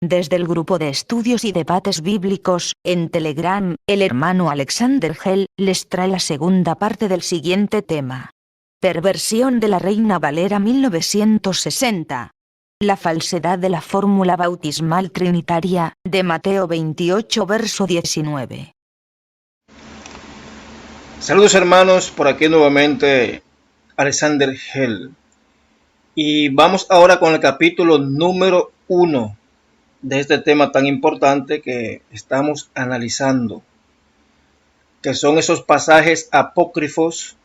Desde el grupo de estudios y debates bíblicos, en Telegram, el hermano Alexander Hell les trae la segunda parte del siguiente tema. Perversión de la Reina Valera 1960. La falsedad de la fórmula bautismal trinitaria, de Mateo 28 verso 19. Saludos hermanos, por aquí nuevamente Alexander Hell. Y vamos ahora con el capítulo número 1 de este tema tan importante que estamos analizando, que son esos pasajes apócrifos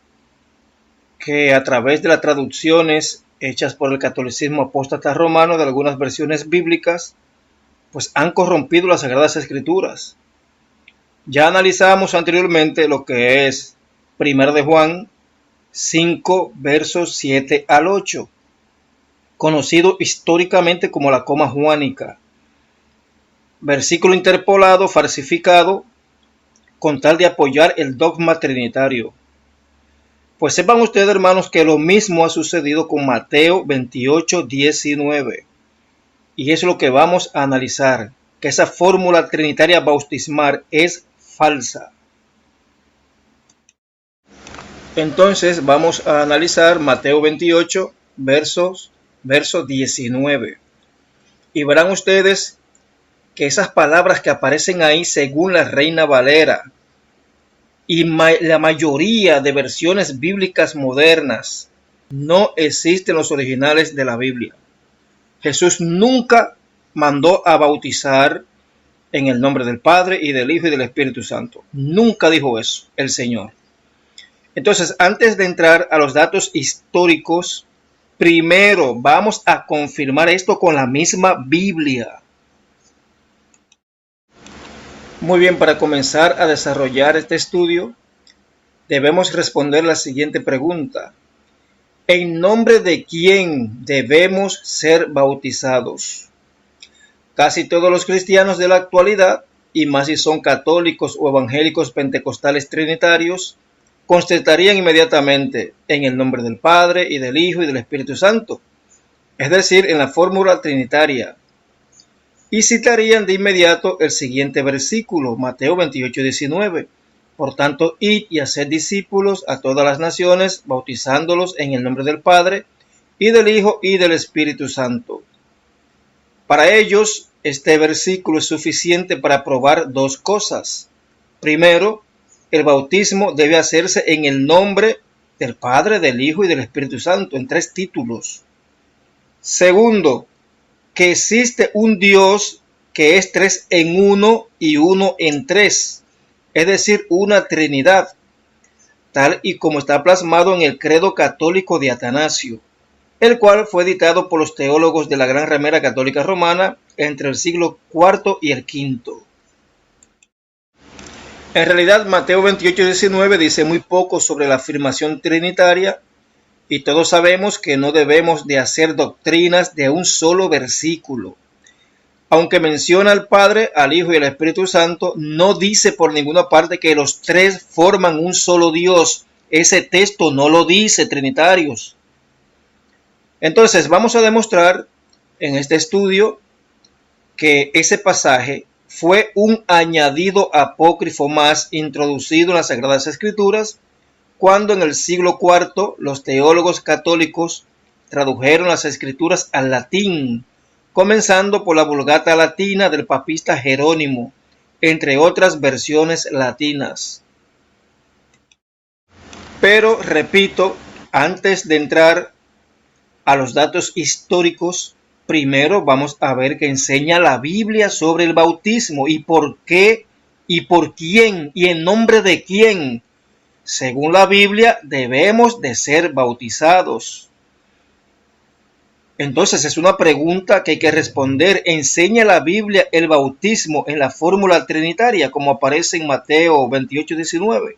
que a través de las traducciones hechas por el catolicismo apóstata romano de algunas versiones bíblicas, pues han corrompido las Sagradas Escrituras. Ya analizamos anteriormente lo que es 1 de Juan 5 versos 7 al 8, conocido históricamente como la coma juánica, versículo interpolado, falsificado, con tal de apoyar el dogma trinitario. Pues sepan ustedes, hermanos, que lo mismo ha sucedido con Mateo 28, 19. Y es lo que vamos a analizar, que esa fórmula trinitaria bautismal es falsa. Entonces vamos a analizar Mateo 28, verso 19. Y verán ustedes que esas palabras que aparecen ahí según la Reina Valera y la mayoría de versiones bíblicas modernas no existen los originales de la Biblia. Jesús nunca mandó a bautizar en el nombre del Padre y del Hijo y del Espíritu Santo. Nunca dijo eso el Señor. Entonces, antes de entrar a los datos históricos, primero vamos a confirmar esto con la misma Biblia. Muy bien, para comenzar a desarrollar este estudio, debemos responder la siguiente pregunta. ¿En nombre de quién debemos ser bautizados? Casi todos los cristianos de la actualidad, y más si son católicos o evangélicos pentecostales trinitarios, contestarían inmediatamente en el nombre del Padre y del Hijo y del Espíritu Santo, es decir, en la fórmula trinitaria. Y citarían de inmediato el siguiente versículo, Mateo 28, 19. Por tanto, id y haced discípulos a todas las naciones, bautizándolos en el nombre del Padre, y del Hijo, y del Espíritu Santo. Para ellos, este versículo es suficiente para probar dos cosas. Primero, el bautismo debe hacerse en el nombre del Padre, del Hijo y del Espíritu Santo, en 3 títulos. Segundo, que existe un Dios que es 3 en 1 y 1 en 3, es decir, una Trinidad, tal y como está plasmado en el credo católico de Atanasio, el cual fue editado por los teólogos de la Gran Remera Católica Romana entre el siglo IV y el V. En realidad, Mateo 28, 19 dice muy poco sobre la afirmación trinitaria, y todos sabemos que no debemos de hacer doctrinas de un solo versículo. Aunque menciona al Padre, al Hijo y al Espíritu Santo, no dice por ninguna parte que los 3 forman un solo Dios. Ese texto no lo dice, trinitarios. Entonces vamos a demostrar en este estudio que ese pasaje fue un añadido apócrifo más introducido en las Sagradas Escrituras, cuando en el siglo IV los teólogos católicos tradujeron las Escrituras al latín, comenzando por la Vulgata latina del papista Jerónimo, entre otras versiones latinas. Pero, repito, antes de entrar a los datos históricos, primero vamos a ver qué enseña la Biblia sobre el bautismo y por qué y por quién y en nombre de quién. Según la Biblia, debemos de ser bautizados. Entonces es una pregunta que hay que responder. ¿Enseña la Biblia el bautismo en la fórmula trinitaria como aparece en Mateo 28, 19?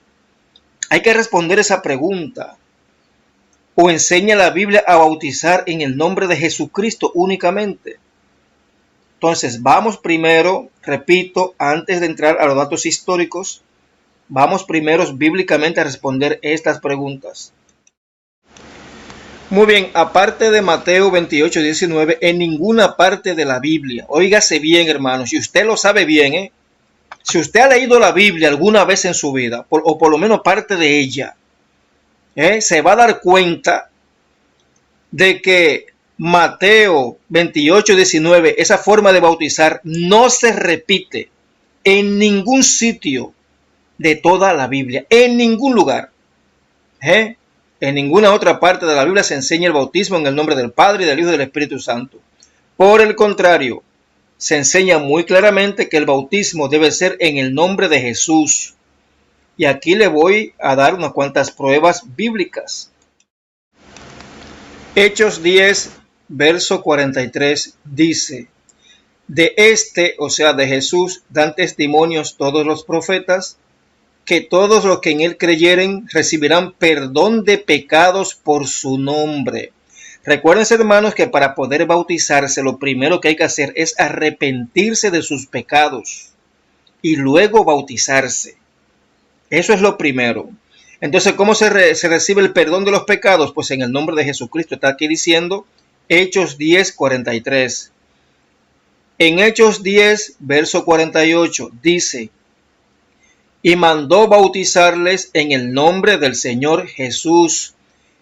Hay que responder esa pregunta. ¿O enseña la Biblia a bautizar en el nombre de Jesucristo únicamente? Entonces vamos primero, repito, antes de entrar a los datos históricos, vamos primero bíblicamente a responder estas preguntas. Muy bien, aparte de Mateo 28, 19, en ninguna parte de la Biblia, óigase bien, hermanos, si usted lo sabe bien, si usted ha leído la Biblia alguna vez en su vida, o por lo menos parte de ella, se va a dar cuenta de que Mateo 28, 19, esa forma de bautizar no se repite en ningún sitio de toda la Biblia, en ningún lugar. En ninguna otra parte de la Biblia se enseña el bautismo en el nombre del Padre, y del Hijo y del Espíritu Santo. Por el contrario, se enseña muy claramente que el bautismo debe ser en el nombre de Jesús. Y aquí le voy a dar unas cuantas pruebas bíblicas. Hechos 10, verso 43 dice: de este, o sea, de Jesús, dan testimonios todos los profetas, que todos los que en él creyeren recibirán perdón de pecados por su nombre. Recuerden, hermanos, que para poder bautizarse lo primero que hay que hacer es arrepentirse de sus pecados y luego bautizarse. Eso es lo primero. Entonces, ¿cómo se recibe el perdón de los pecados? Pues en el nombre de Jesucristo. Está aquí diciendo Hechos 10, 43. En Hechos 10, verso 48, dice: y mandó bautizarles en el nombre del Señor Jesús.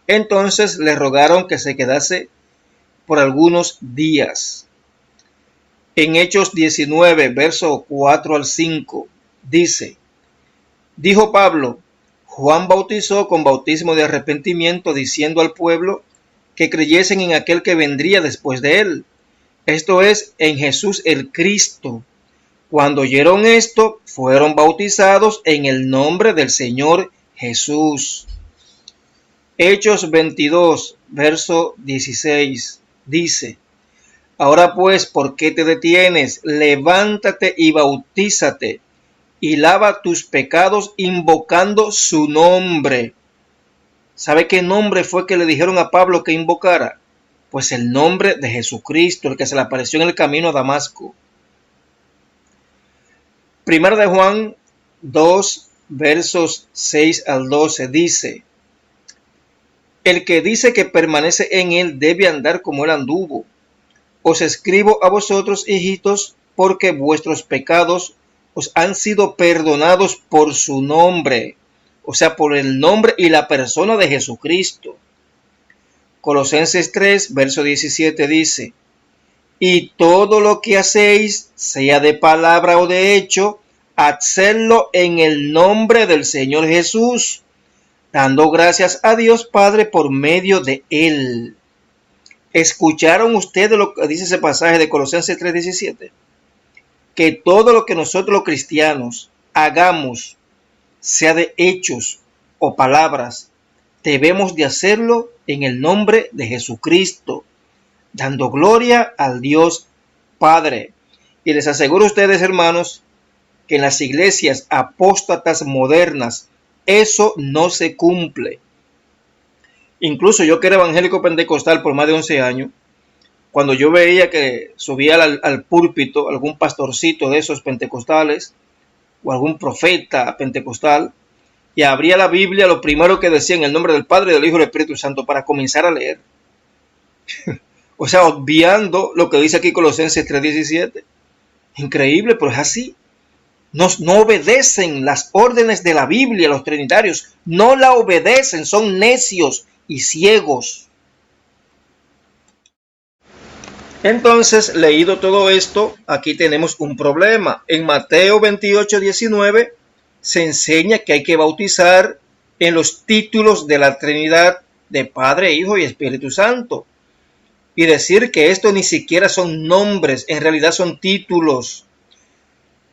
Entonces le rogaron que se quedase por algunos días. En Hechos 19, verso 4 al 5, dice: dijo Pablo: Juan bautizó con bautismo de arrepentimiento, diciendo al pueblo que creyesen en aquel que vendría después de él, esto es, en Jesús el Cristo. Cuando oyeron esto, fueron bautizados en el nombre del Señor Jesús. Hechos 22, verso 16, dice: ahora pues, ¿por qué te detienes? Levántate y bautízate, y lava tus pecados invocando su nombre. ¿Sabe qué nombre fue que le dijeron a Pablo que invocara? Pues el nombre de Jesucristo, el que se le apareció en el camino a Damasco. Primera de Juan 2, versos 6 al 12 dice: el que dice que permanece en él debe andar como él anduvo. Os escribo a vosotros, hijitos, porque vuestros pecados os han sido perdonados por su nombre, o sea, por el nombre y la persona de Jesucristo. Colosenses 3, verso 17 dice: y todo lo que hacéis, sea de palabra o de hecho, hacedlo en el nombre del Señor Jesús, dando gracias a Dios Padre por medio de él. ¿Escucharon ustedes lo que dice ese pasaje de Colosenses 3:17? Que todo lo que nosotros los cristianos hagamos, sea de hechos o palabras, debemos de hacerlo en el nombre de Jesucristo, dando gloria al Dios Padre. Y les aseguro a ustedes, hermanos, que en las iglesias apóstatas modernas eso no se cumple. Incluso yo, que era evangélico pentecostal por más de 11 años, cuando yo veía que subía al púlpito algún pastorcito de esos pentecostales o algún profeta pentecostal y abría la Biblia, lo primero que decía en el nombre del Padre, del Hijo y del Espíritu Santo, para comenzar a leer. O sea, obviando lo que dice aquí Colosenses 3:17. Increíble, pero es así. No obedecen las órdenes de la Biblia, los trinitarios. No la obedecen, son necios y ciegos. Entonces, leído todo esto, aquí tenemos un problema. En Mateo 28:19 se enseña que hay que bautizar en los títulos de la Trinidad de Padre, Hijo y Espíritu Santo. Y decir que esto ni siquiera son nombres, en realidad son títulos.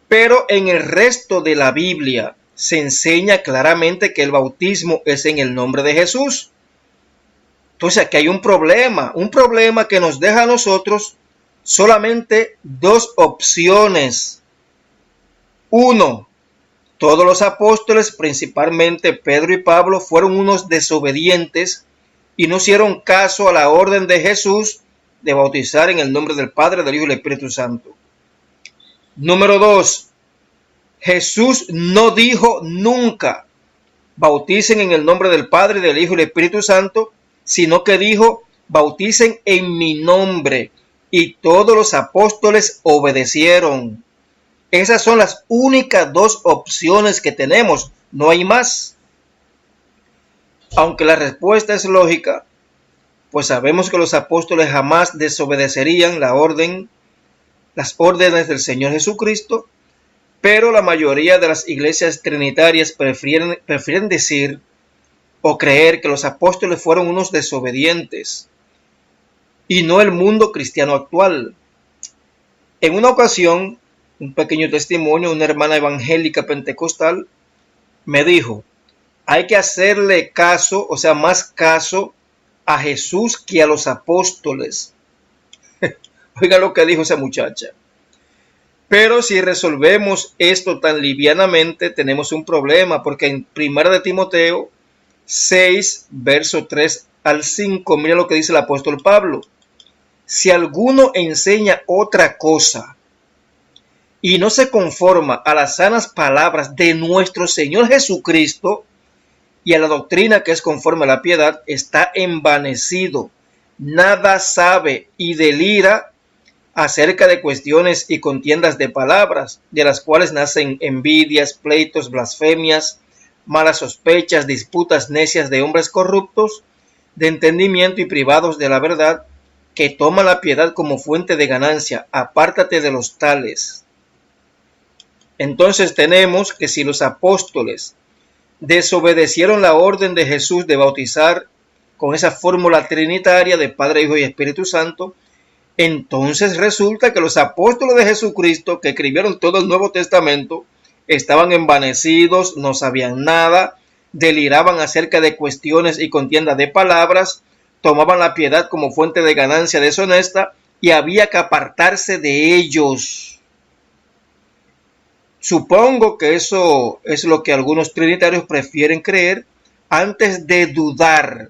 Pero en el resto de la Biblia se enseña claramente que el bautismo es en el nombre de Jesús. Entonces aquí hay un problema que nos deja a nosotros solamente dos opciones. Uno, todos los apóstoles, principalmente Pedro y Pablo, fueron unos desobedientes y no hicieron caso a la orden de Jesús de bautizar en el nombre del Padre, del Hijo y del Espíritu Santo. Número 2, Jesús no dijo nunca: bauticen en el nombre del Padre, del Hijo y del Espíritu Santo, sino que dijo, bauticen en mi nombre, y todos los apóstoles obedecieron. Esas son las únicas dos opciones que tenemos, no hay más. Aunque la respuesta es lógica, pues sabemos que los apóstoles jamás desobedecerían las órdenes del Señor Jesucristo, pero la mayoría de las iglesias trinitarias prefieren decir o creer que los apóstoles fueron unos desobedientes y no el mundo cristiano actual. En una ocasión, un pequeño testimonio, una hermana evangélica pentecostal me dijo, hay que hacerle caso, o sea, más caso a Jesús que a los apóstoles. Oiga lo que dijo esa muchacha. Pero si resolvemos esto tan livianamente, tenemos un problema, porque en 1 de Timoteo 6, verso 3 al 5, mira lo que dice el apóstol Pablo. Si alguno enseña otra cosa y no se conforma a las sanas palabras de nuestro Señor Jesucristo y a la doctrina que es conforme a la piedad, está envanecido, nada sabe y delira acerca de cuestiones y contiendas de palabras, de las cuales nacen envidias, pleitos, blasfemias, malas sospechas, disputas necias de hombres corruptos, de entendimiento y privados de la verdad, que toman la piedad como fuente de ganancia. Apártate de los tales. Entonces tenemos que si los apóstoles desobedecieron la orden de Jesús de bautizar con esa fórmula trinitaria de Padre, Hijo y Espíritu Santo, entonces resulta que los apóstoles de Jesucristo que escribieron todo el Nuevo Testamento estaban envanecidos, no sabían nada, deliraban acerca de cuestiones y contiendas de palabras, tomaban la piedad como fuente de ganancia deshonesta y había que apartarse de ellos. Supongo que eso es lo que algunos trinitarios prefieren creer antes de dudar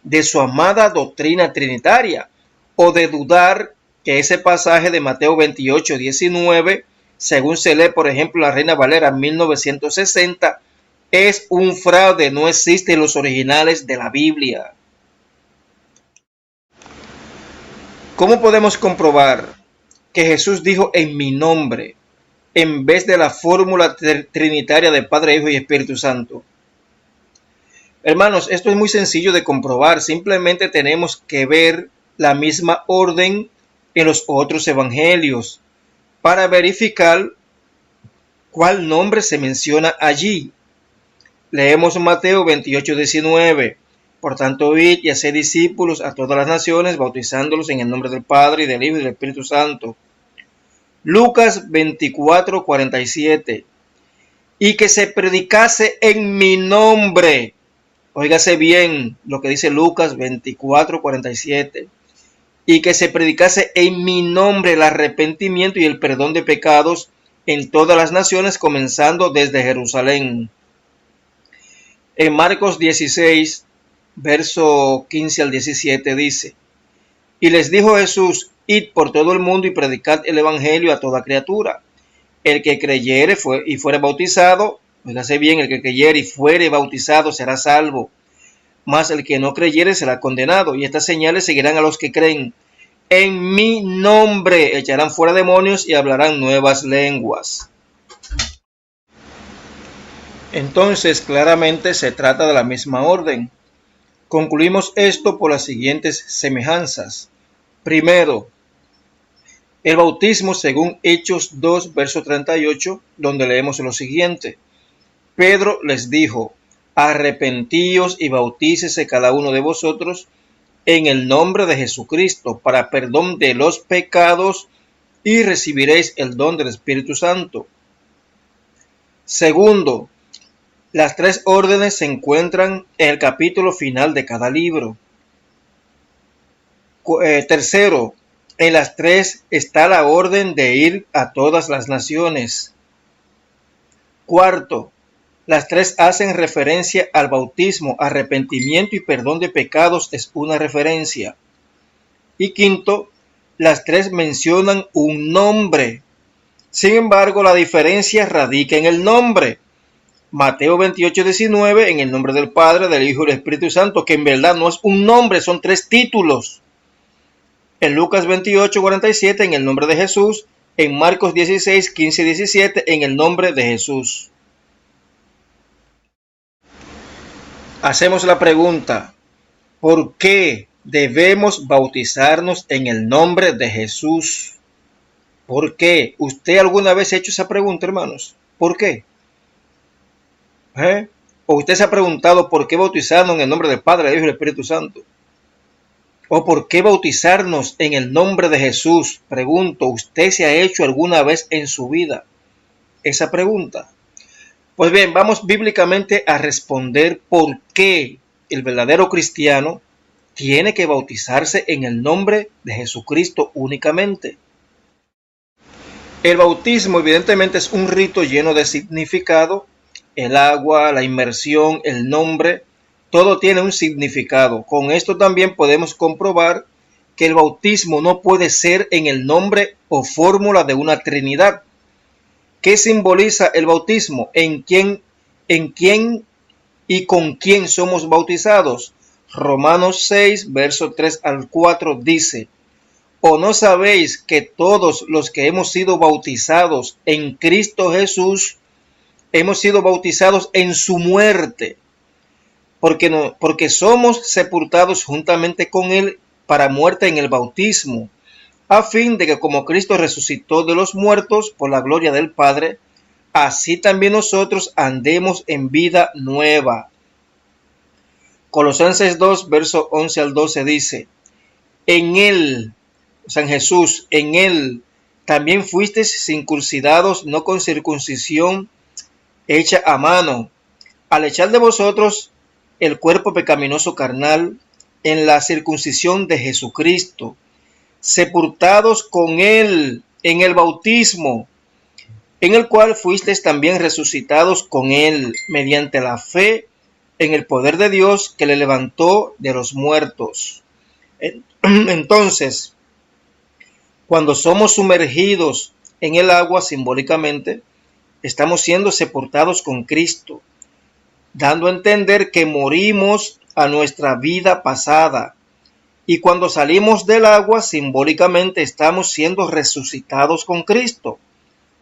de su amada doctrina trinitaria, o de dudar que ese pasaje de Mateo 28, 19, según se lee, por ejemplo, la Reina Valera 1960, es un fraude, no existen los originales de la Biblia. ¿Cómo podemos comprobar que Jesús dijo en mi nombre en vez de la fórmula trinitaria de Padre, Hijo y Espíritu Santo? Hermanos, esto es muy sencillo de comprobar, simplemente tenemos que ver la misma orden en los otros evangelios para verificar cuál nombre se menciona allí. Leemos Mateo 28, 19. Por tanto, id y haced discípulos a todas las naciones, bautizándolos en el nombre del Padre, y del Hijo y del Espíritu Santo. Lucas 24, 47. Y que se predicase en mi nombre. Óigase bien lo que dice Lucas 24, 47. Y que se predicase en mi nombre el arrepentimiento y el perdón de pecados en todas las naciones, comenzando desde Jerusalén. En Marcos 16, verso 15 al 17 dice, y les dijo Jesús, id por todo el mundo y predicad el evangelio a toda criatura. El que creyere y fuere bautizado, óigase bien, el que creyere y fuere bautizado será salvo, mas el que no creyere será condenado. Y estas señales seguirán a los que creen. En mi nombre echarán fuera demonios y hablarán nuevas lenguas. Entonces, claramente se trata de la misma orden. Concluimos esto por las siguientes semejanzas. Primero, el bautismo según Hechos 2, verso 38, donde leemos lo siguiente. Pedro les dijo, arrepentíos y bautícese cada uno de vosotros en el nombre de Jesucristo para perdón de los pecados y recibiréis el don del Espíritu Santo. Segundo, las tres órdenes se encuentran en el capítulo final de cada libro. Tercero, en las tres está la orden de ir a todas las naciones. Cuarto, las tres hacen referencia al bautismo, arrepentimiento y perdón de pecados es una referencia. Y quinto, las tres mencionan un nombre. Sin embargo, la diferencia radica en el nombre. Mateo 28:19, en el nombre del Padre, del Hijo y del Espíritu Santo, que en verdad no es un nombre, son 3 títulos. En Lucas 28:47, en el nombre de Jesús. En Marcos 16:15-17, en el nombre de Jesús. Hacemos la pregunta, ¿por qué debemos bautizarnos en el nombre de Jesús? ¿Por qué? ¿Usted alguna vez ha hecho esa pregunta, hermanos? ¿Por qué? ¿O usted se ha preguntado por qué bautizarnos en el nombre del Padre, del Hijo y del Espíritu Santo? ¿O por qué bautizarnos en el nombre de Jesús? Pregunto, ¿usted se ha hecho alguna vez en su vida esa pregunta? Pues bien, vamos bíblicamente a responder por qué el verdadero cristiano tiene que bautizarse en el nombre de Jesucristo únicamente. El bautismo evidentemente es un rito lleno de significado. El agua, la inmersión, el nombre, todo tiene un significado. Con esto también podemos comprobar que el bautismo no puede ser en el nombre o fórmula de una Trinidad. ¿Qué simboliza el bautismo? ¿En quién y con quién somos bautizados? Romanos 6, verso 3 al 4 dice: ¿O no sabéis que todos los que hemos sido bautizados en Cristo Jesús, hemos sido bautizados en su muerte? Porque somos sepultados juntamente con Él para muerte en el bautismo, a fin de que como Cristo resucitó de los muertos por la gloria del Padre, así también nosotros andemos en vida nueva. Colosenses 2, verso 11 al 12 dice: En Él, o sea, en Jesús, en Él también fuisteis circuncidados, no con circuncisión hecha a mano, al echar de vosotros el cuerpo pecaminoso carnal en la circuncisión de Jesucristo, sepultados con Él en el bautismo, en el cual fuisteis también resucitados con Él mediante la fe en el poder de Dios que le levantó de los muertos. Entonces, cuando somos sumergidos en el agua simbólicamente, estamos siendo sepultados con Cristo, dando a entender que morimos a nuestra vida pasada. Y cuando salimos del agua, simbólicamente estamos siendo resucitados con Cristo,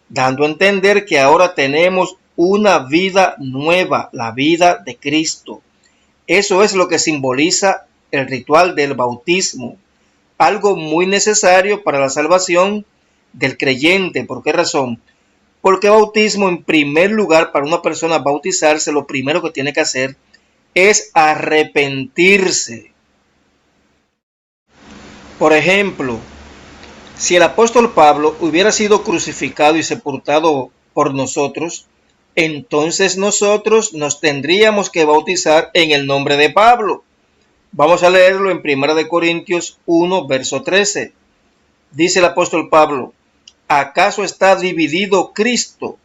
dando a entender que ahora tenemos una vida nueva, la vida de Cristo. Eso es lo que simboliza el ritual del bautismo, algo muy necesario para la salvación del creyente. ¿Por qué razón? Porque bautismo, en primer lugar, para una persona bautizarse, lo primero que tiene que hacer es arrepentirse. Por ejemplo, si el apóstol Pablo hubiera sido crucificado y sepultado por nosotros, entonces nosotros nos tendríamos que bautizar en el nombre de Pablo. Vamos a leerlo en 1 Corintios 1, verso 13. Dice el apóstol Pablo: ¿acaso está dividido Cristo?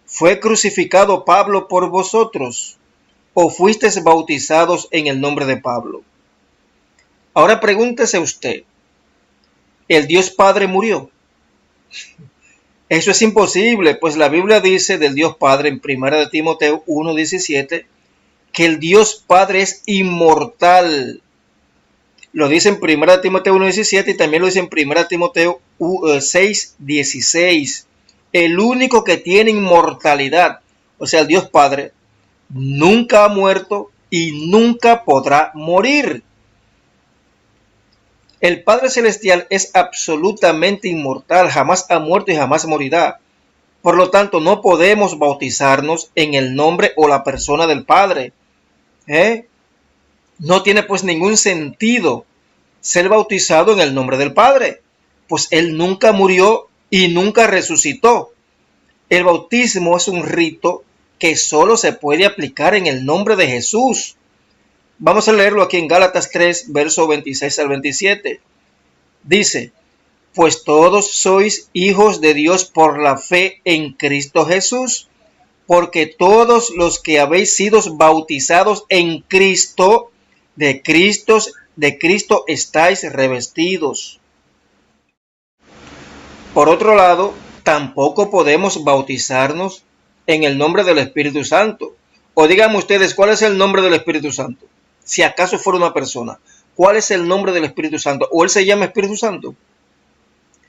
¿Fue crucificado Pablo por vosotros? ¿O fuisteis bautizados en el nombre de Pablo? Ahora pregúntese usted, ¿el Dios Padre murió? Eso es imposible, pues la Biblia dice del Dios Padre en 1 Timoteo 1:17 que el Dios Padre es inmortal. Lo dice en 1 Timoteo 1:17 y también lo dice en 1 Timoteo 6:16. El único que tiene inmortalidad, o sea, el Dios Padre, nunca ha muerto y nunca podrá morir. El Padre Celestial es absolutamente inmortal, jamás ha muerto y jamás morirá. Por lo tanto, no podemos bautizarnos en el nombre o la persona del Padre. No tiene pues ningún sentido ser bautizado en el nombre del Padre, pues Él nunca murió y nunca resucitó. El bautismo es un rito que solo se puede aplicar en el nombre de Jesús. Vamos a leerlo aquí en Gálatas 3, verso 26 al 27. Dice: pues todos sois hijos de Dios por la fe en Cristo Jesús, porque todos los que habéis sido bautizados en Cristo, de Cristo estáis revestidos. Por otro lado, tampoco podemos bautizarnos en el nombre del Espíritu Santo. O díganme ustedes, ¿cuál es el nombre del Espíritu Santo? Si acaso fuera una persona, ¿cuál es el nombre del Espíritu Santo? ¿O él se llama Espíritu Santo?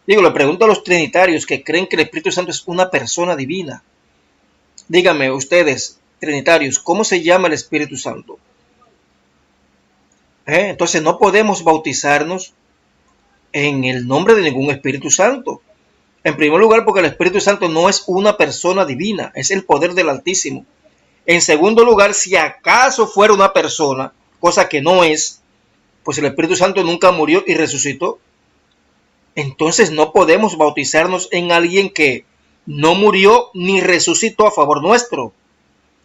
Digo, le pregunto a los trinitarios que creen que el Espíritu Santo es una persona divina. Díganme ustedes, trinitarios, ¿cómo se llama el Espíritu Santo? Entonces no podemos bautizarnos en el nombre de ningún Espíritu Santo. En primer lugar, porque el Espíritu Santo no es una persona divina, es el poder del Altísimo. En segundo lugar, si acaso fuera una persona, cosa que no es, pues el Espíritu Santo nunca murió y resucitó. Entonces no podemos bautizarnos en alguien que no murió ni resucitó a favor nuestro,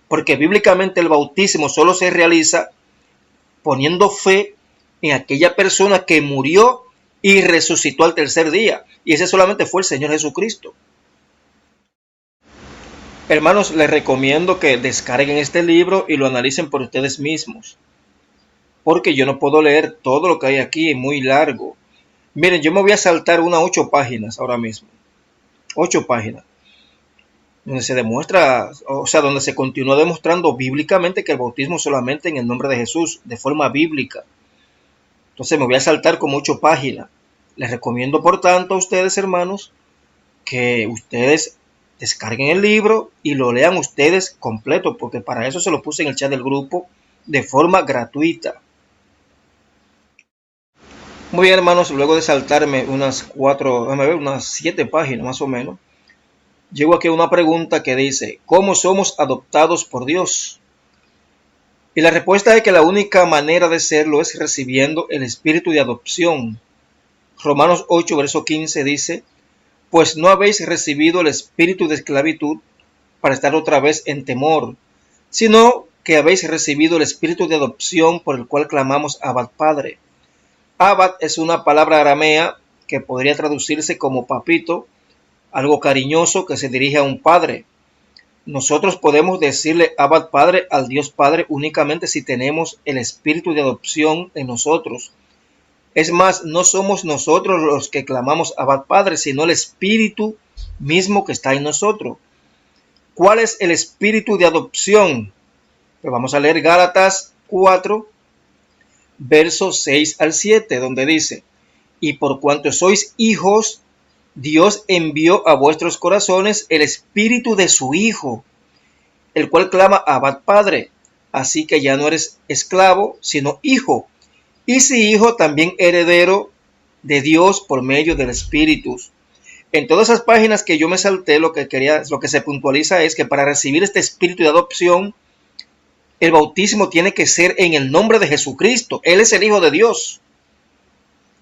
porque bíblicamente el bautismo solo se realiza poniendo fe en aquella persona que murió y resucitó al tercer día, y ese solamente fue el Señor Jesucristo. Hermanos, les recomiendo que descarguen este libro y lo analicen por ustedes mismos, porque yo no puedo leer todo lo que hay aquí, es muy largo. Miren, yo me voy a saltar unas 8 páginas ahora mismo, 8 páginas, donde se demuestra, o sea, donde se continúa demostrando bíblicamente que el bautismo solamente en el nombre de Jesús, de forma bíblica. Entonces me voy a saltar como 8 páginas. Les recomiendo, por tanto, a ustedes, hermanos, que ustedes descarguen el libro y lo lean ustedes completo, porque para eso se lo puse en el chat del grupo de forma gratuita. Muy bien, hermanos, luego de saltarme unas 7 páginas más o menos, llego aquí a una pregunta que dice, ¿cómo somos adoptados por Dios? Y la respuesta es que la única manera de serlo es recibiendo el espíritu de adopción. Romanos 8, verso 15 dice, pues no habéis recibido el espíritu de esclavitud para estar otra vez en temor, sino que habéis recibido el espíritu de adopción por el cual clamamos Abba Padre. Abba es una palabra aramea que podría traducirse como papito, algo cariñoso que se dirige a un padre. Nosotros podemos decirle Abba Padre al Dios Padre únicamente si tenemos el espíritu de adopción en nosotros. Es más, no somos nosotros los que clamamos Abba Padre, sino el espíritu mismo que está en nosotros. ¿Cuál es el espíritu de adopción? Pues vamos a leer Gálatas 4, versos 6 al 7, donde dice, y por cuanto sois hijos, Dios envió a vuestros corazones el espíritu de su Hijo, el cual clama Abba Padre. Así que ya no eres esclavo, sino hijo. Y si hijo, también heredero de Dios por medio del Espíritu. En todas esas páginas que yo me salté, lo que se puntualiza es que para recibir este espíritu de adopción, el bautismo tiene que ser en el nombre de Jesucristo. Él es el Hijo de Dios.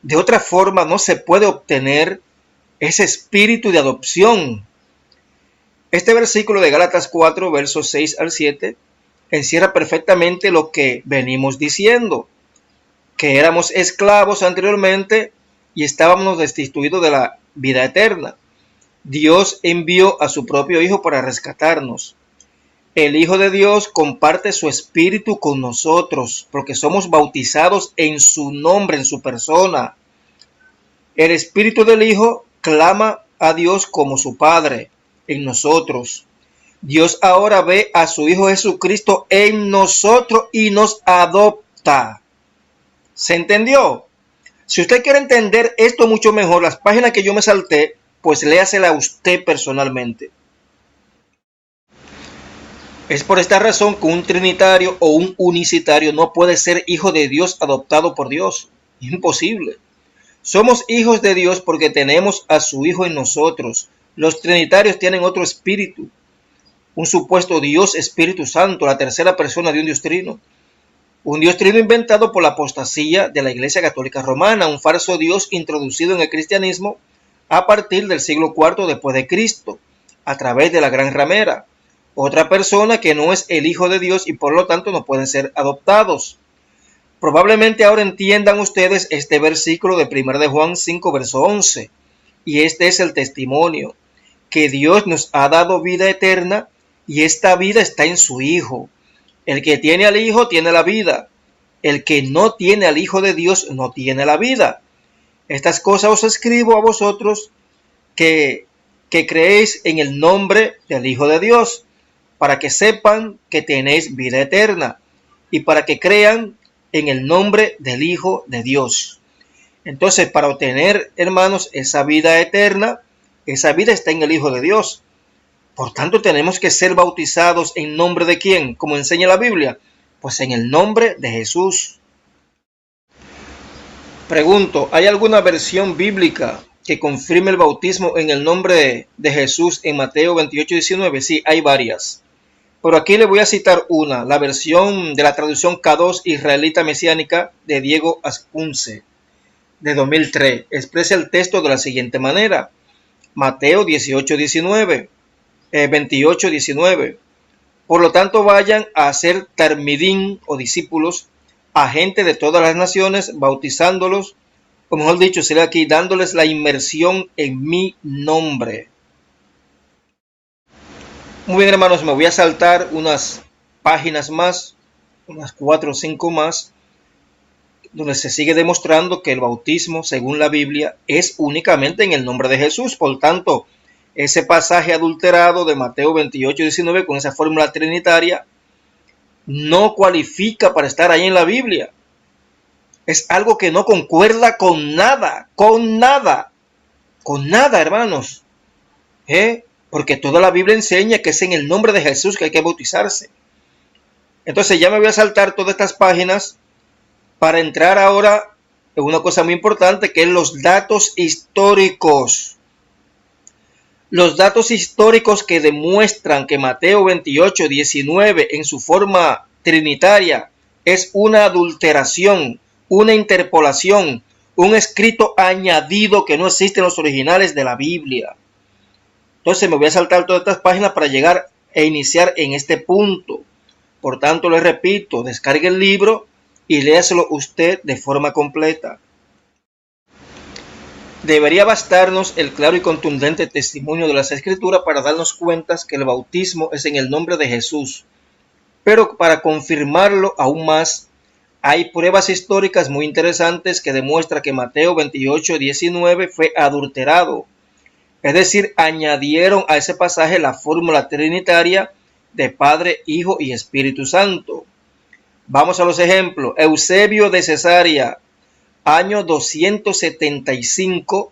De otra forma no se puede obtener ese espíritu de adopción. Este versículo de Gálatas 4, versos 6 al 7, encierra perfectamente lo que venimos diciendo, que éramos esclavos anteriormente y estábamos destituidos de la vida eterna. Dios envió a su propio Hijo para rescatarnos. El Hijo de Dios comparte su espíritu con nosotros, porque somos bautizados en su nombre, en su persona. El espíritu del Hijo clama a Dios como su Padre en nosotros. Dios ahora ve a su Hijo Jesucristo en nosotros y nos adopta. ¿Se entendió? Si usted quiere entender esto mucho mejor, las páginas que yo me salté, pues léasela a usted personalmente. Es por esta razón que un trinitario o un unicitario no puede ser hijo de Dios adoptado por Dios. Imposible. Somos hijos de Dios porque tenemos a su Hijo en nosotros. Los trinitarios tienen otro espíritu, un supuesto Dios Espíritu Santo, la tercera persona de un Dios trino. Un Dios trino inventado por la apostasía de la Iglesia Católica Romana, un falso Dios introducido en el cristianismo a partir del siglo IV después de Cristo, a través de la Gran Ramera. Otra persona que no es el Hijo de Dios y por lo tanto no pueden ser adoptados. Probablemente ahora entiendan ustedes este versículo de 1 de Juan 5, verso 11. Y este es el testimonio, que Dios nos ha dado vida eterna y esta vida está en su Hijo. El que tiene al Hijo tiene la vida. El que no tiene al Hijo de Dios no tiene la vida. Estas cosas os escribo a vosotros que creéis en el nombre del Hijo de Dios, para que sepan que tenéis vida eterna y para que crean en el nombre del Hijo de Dios. Entonces, para obtener, hermanos, esa vida eterna, esa vida está en el Hijo de Dios. Por tanto, tenemos que ser bautizados en nombre de ¿quién? Como enseña la Biblia, pues en el nombre de Jesús. Pregunto, ¿hay alguna versión bíblica que confirme el bautismo en el nombre de Jesús en Mateo 28:19? Sí, hay varias. Pero aquí le voy a citar una, la versión de la traducción K2 israelita mesiánica de Diego Ascunce, de 2003. Expresa el texto de la siguiente manera. Mateo 28:19. Por lo tanto, vayan a hacer talmidín o discípulos a gente de todas las naciones, bautizándolos, o mejor dicho, sería aquí, dándoles la inmersión en mi nombre. Muy bien, hermanos, me voy a saltar unas páginas más, unas 4 o 5 más, donde se sigue demostrando que el bautismo, según la Biblia, es únicamente en el nombre de Jesús. Por tanto, ese pasaje adulterado de Mateo 28:19 con esa fórmula trinitaria no cualifica para estar ahí en la Biblia. Es algo que no concuerda con nada, hermanos. Porque toda la Biblia enseña que es en el nombre de Jesús que hay que bautizarse. Entonces ya me voy a saltar todas estas páginas para entrar ahora en una cosa muy importante, que es los datos históricos. Los datos históricos que demuestran que Mateo 28:19 en su forma trinitaria es una adulteración, una interpolación, un escrito añadido que no existe en los originales de la Biblia. Entonces me voy a saltar todas estas páginas para llegar e iniciar en este punto. Por tanto, les repito, descargue el libro y léaselo usted de forma completa. Debería bastarnos el claro y contundente testimonio de las Escrituras para darnos cuenta que el bautismo es en el nombre de Jesús. Pero para confirmarlo aún más, hay pruebas históricas muy interesantes que demuestran que Mateo 28:19 fue adulterado. Es decir, añadieron a ese pasaje la fórmula trinitaria de Padre, Hijo y Espíritu Santo. Vamos a los ejemplos. Eusebio de Cesarea, año 275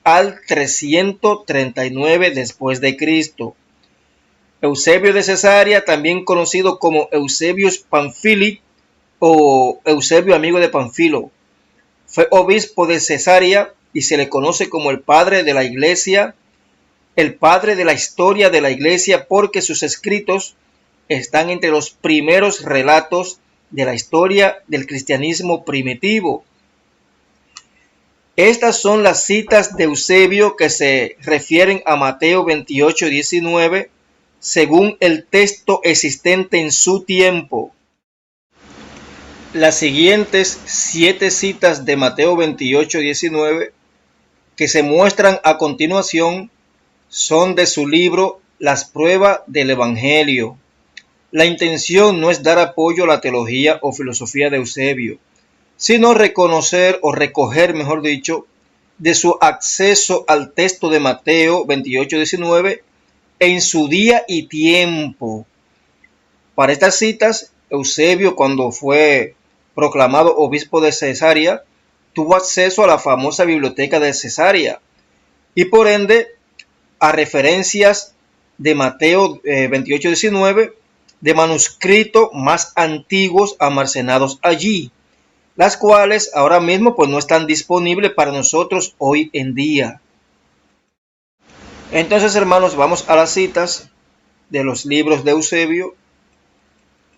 al 339 después de Cristo. Eusebio de Cesarea, también conocido como Eusebius Pamphili o Eusebio amigo de Panfilo, fue obispo de Cesarea y se le conoce como el padre de la iglesia, el padre de la historia de la iglesia, porque sus escritos están entre los primeros relatos de la historia del cristianismo primitivo. Estas son las citas de Eusebio que se refieren a Mateo 28:19 según el texto existente en su tiempo. Las siguientes 7 citas de Mateo 28:19 que se muestran a continuación son de su libro Las pruebas del Evangelio. La intención no es dar apoyo a la teología o filosofía de Eusebio, sino reconocer o recoger, mejor dicho, de su acceso al texto de Mateo 28:19 en su día y tiempo. Para estas citas, Eusebio, cuando fue proclamado obispo de Cesarea, tuvo acceso a la famosa biblioteca de Cesarea y por ende a referencias de Mateo 28:19 de manuscritos más antiguos almacenados allí, las cuales ahora mismo pues no están disponibles para nosotros hoy en día. Entonces, hermanos, vamos a las citas de los libros de Eusebio,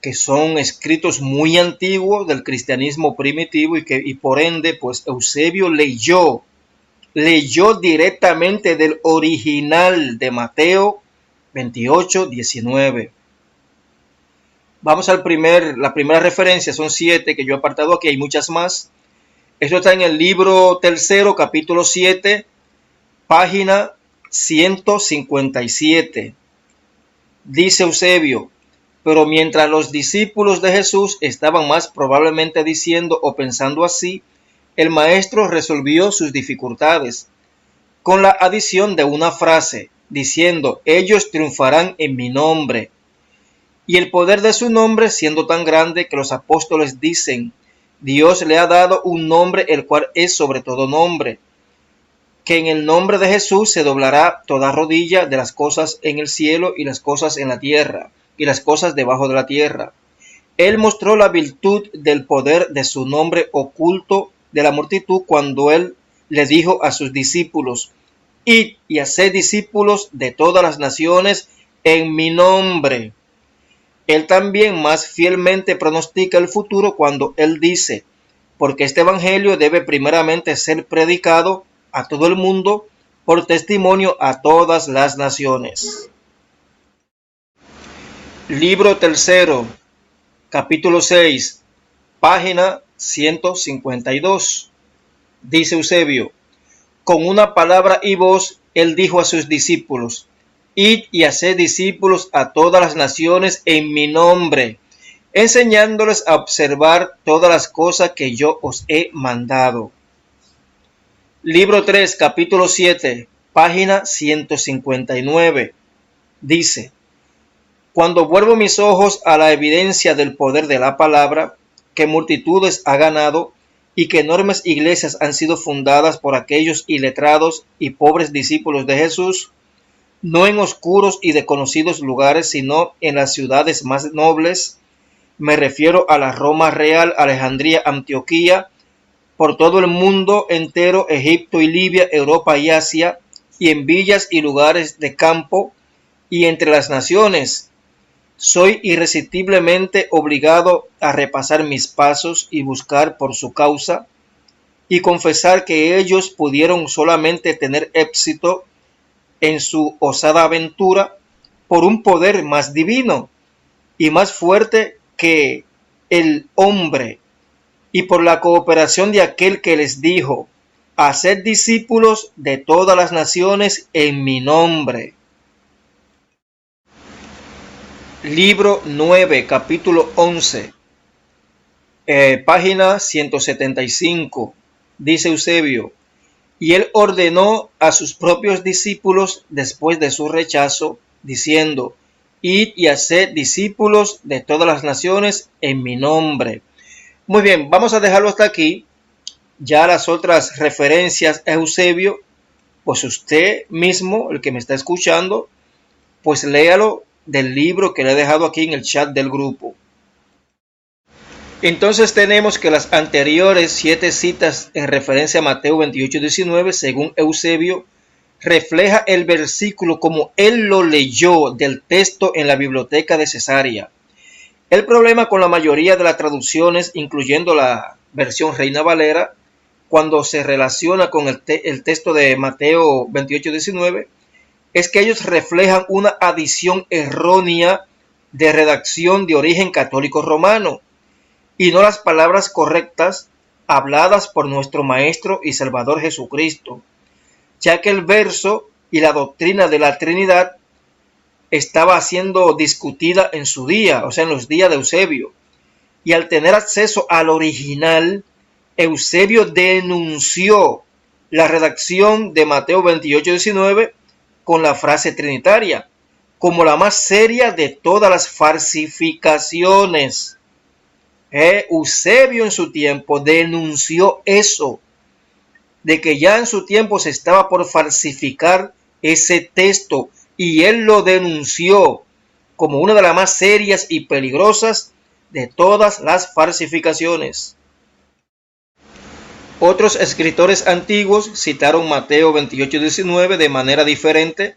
que son escritos muy antiguos del cristianismo primitivo y por ende pues Eusebio leyó directamente del original de Mateo 28:19. Vamos la primera referencia, son 7 que yo he apartado aquí, hay muchas más. Esto está en el libro tercero, capítulo 7, página 157. Dice Eusebio: pero mientras los discípulos de Jesús estaban más probablemente diciendo o pensando así, el maestro resolvió sus dificultades con la adición de una frase, diciendo: ellos triunfarán en mi nombre. y el poder de su nombre siendo tan grande que los apóstoles dicen, Dios le ha dado un nombre el cual es sobre todo nombre, que en el nombre de Jesús se doblará toda rodilla de las cosas en el cielo y las cosas en la tierra y las cosas debajo de la tierra. Él mostró la virtud del poder de su nombre oculto de la multitud cuando él le dijo a sus discípulos, id y haced discípulos de todas las naciones en mi nombre. Él también más fielmente pronostica el futuro cuando él dice, porque este evangelio debe primeramente ser predicado a todo el mundo por testimonio a todas las naciones. Libro tercero, capítulo 6, página 152. Dice Eusebio, con una palabra y voz, él dijo a sus discípulos, id y haced discípulos a todas las naciones en mi nombre, enseñándoles a observar todas las cosas que yo os he mandado. Libro 3, capítulo 7, página 159. Dice, cuando vuelvo mis ojos a la evidencia del poder de la palabra, que multitudes ha ganado y que enormes iglesias han sido fundadas por aquellos iletrados y pobres discípulos de Jesús, no en oscuros y desconocidos lugares, sino en las ciudades más nobles, me refiero a la Roma real, Alejandría, Antioquía, por todo el mundo entero, Egipto y Libia, Europa y Asia, y en villas y lugares de campo, y entre las naciones. Soy irresistiblemente obligado a repasar mis pasos y buscar por su causa, y confesar que ellos pudieron solamente tener éxito en su osada aventura por un poder más divino y más fuerte que el hombre, y por la cooperación de aquel que les dijo, haced discípulos de todas las naciones en mi nombre. Libro 9, capítulo 11, página 175. Dice Eusebio, y él ordenó a sus propios discípulos después de su rechazo, diciendo, id y haced discípulos de todas las naciones en mi nombre. Muy bien, vamos a dejarlo hasta aquí. Ya las otras referencias a Eusebio, pues usted mismo, el que me está escuchando, pues léalo del libro que le he dejado aquí en el chat del grupo. Entonces tenemos que las anteriores 7 citas en referencia a Mateo 28:19, según Eusebio, refleja el versículo como él lo leyó del texto en la biblioteca de Cesarea. El problema con la mayoría de las traducciones, incluyendo la versión Reina Valera, cuando se relaciona con el texto de Mateo 28:19, es que ellos reflejan una adición errónea de redacción de origen católico romano, y no las palabras correctas habladas por nuestro Maestro y Salvador Jesucristo, ya que el verso y la doctrina de la Trinidad estaba siendo discutida en su día, o sea, en los días de Eusebio, y al tener acceso al original, Eusebio denunció la redacción de Mateo 28:19 con la frase trinitaria, como la más seria de todas las falsificaciones. Eusebio en su tiempo denunció eso, de que ya en su tiempo se estaba por falsificar ese texto, y él lo denunció como una de las más serias y peligrosas de todas las falsificaciones. Otros escritores antiguos citaron Mateo 28:19 de manera diferente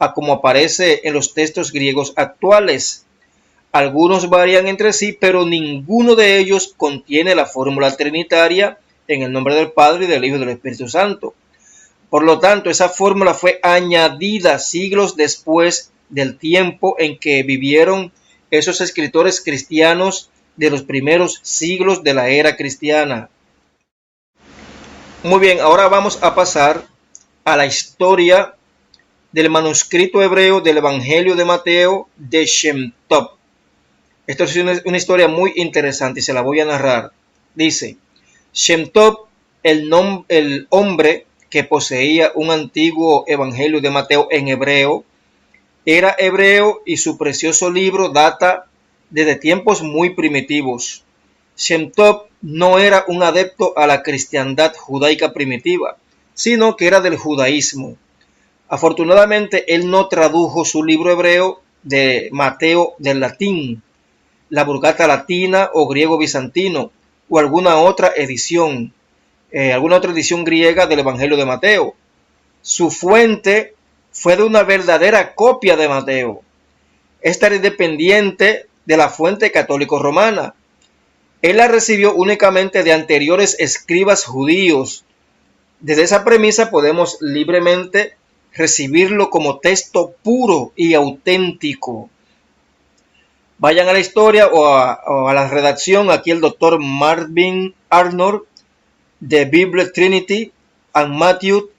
a como aparece en los textos griegos actuales. Algunos varían entre sí, pero ninguno de ellos contiene la fórmula trinitaria en el nombre del Padre, y del Hijo y del Espíritu Santo. Por lo tanto, esa fórmula fue añadida siglos después del tiempo en que vivieron esos escritores cristianos de los primeros siglos de la era cristiana. Muy bien, ahora vamos a pasar a la historia del manuscrito hebreo del Evangelio de Mateo de Shem Tov. Esto es una historia muy interesante y se la voy a narrar. Dice, Shem Tov, el hombre que poseía un antiguo Evangelio de Mateo en hebreo, era hebreo y su precioso libro data desde tiempos muy primitivos. Shem Tov no era un adepto a la cristiandad judaica primitiva, sino que era del judaísmo. Afortunadamente, él no tradujo su libro hebreo de Mateo del latín, la Vulgata latina o griego bizantino, o alguna otra edición griega del Evangelio de Mateo. Su fuente fue de una verdadera copia de Mateo. Esta era independiente de la fuente católico-romana. Él la recibió únicamente de anteriores escribas judíos. Desde esa premisa podemos libremente recibirlo como texto puro y auténtico. Vayan a la historia o a la redacción. Aquí el doctor Marvin Arnold de Bible Trinity and Matthew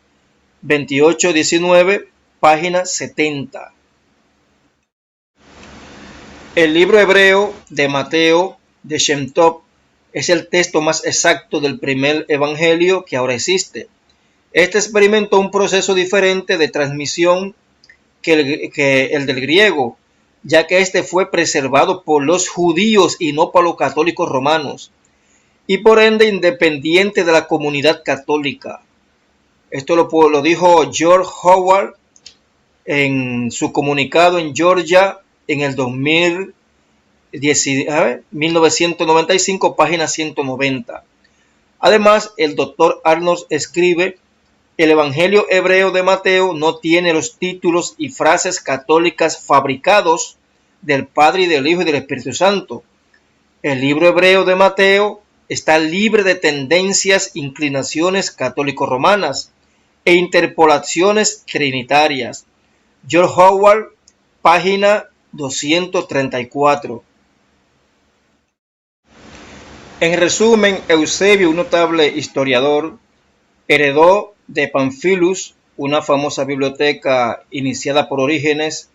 28-19, página 70. El libro hebreo de Mateo de Shem Tov es el texto más exacto del primer evangelio que ahora existe. Este experimentó un proceso diferente de transmisión que el del griego, ya que este fue preservado por los judíos y no por los católicos romanos, y por ende independiente de la comunidad católica. Esto lo dijo George Howard en su comunicado en Georgia en el 1995, página 190. Además, el doctor Arnold escribe: el Evangelio hebreo de Mateo no tiene los títulos y frases católicas fabricados del Padre y del Hijo y del Espíritu Santo. El libro hebreo de Mateo está libre de tendencias, inclinaciones católico-romanas e interpolaciones trinitarias. George Howard, página 234. En resumen, Eusebio, un notable historiador, heredó de Pamphilus una famosa biblioteca iniciada por Orígenes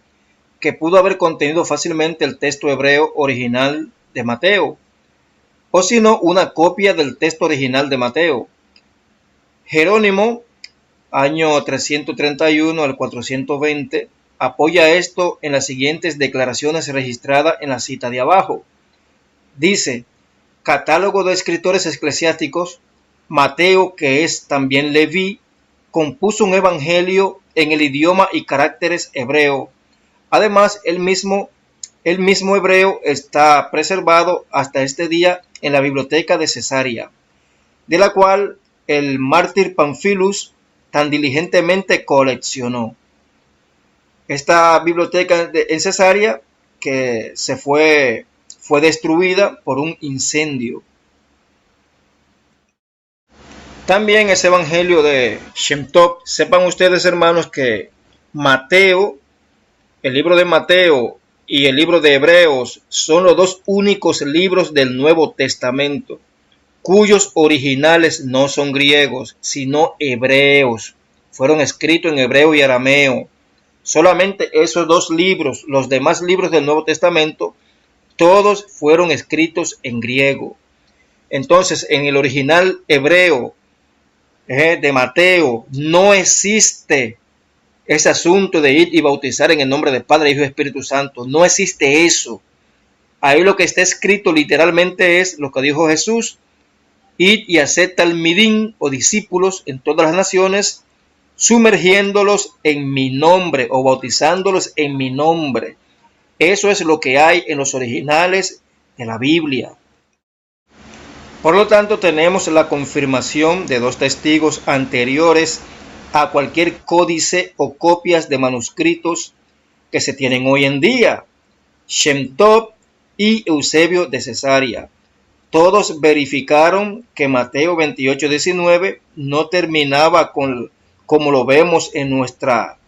que pudo haber contenido fácilmente el texto hebreo original de Mateo, o si no, una copia del texto original de Mateo. Jerónimo, año 331 al 420, apoya esto en las siguientes declaraciones registradas en la cita de abajo. Dice: catálogo de escritores eclesiásticos, Mateo, que es también Leví, compuso un evangelio en el idioma y caracteres hebreo. Además, el mismo hebreo está preservado hasta este día en la biblioteca de Cesarea, de la cual el mártir Pamphilus tan diligentemente coleccionó. Esta biblioteca en Cesarea que fue destruida por un incendio. También ese evangelio de Shem Tov, sepan ustedes, hermanos, que Mateo, el libro de Mateo y el libro de Hebreos son los dos únicos libros del Nuevo Testamento cuyos originales no son griegos, sino hebreos. Fueron escritos en hebreo y arameo. Solamente esos dos libros, los demás libros del Nuevo Testamento, todos fueron escritos en griego. Entonces, en el original hebreo de Mateo no existe ese asunto de ir y bautizar en el nombre del Padre, Hijo y Espíritu Santo. No existe eso. Ahí lo que está escrito literalmente es lo que dijo Jesús: id y haced talmidim o discípulos en todas las naciones, sumergiéndolos en mi nombre o bautizándolos en mi nombre. Eso es lo que hay en los originales de la Biblia. Por lo tanto, tenemos la confirmación de dos testigos anteriores a cualquier códice o copias de manuscritos que se tienen hoy en día: Shem Tov y Eusebio de Cesarea. Todos verificaron que Mateo 28:19 no terminaba como lo vemos en nuestra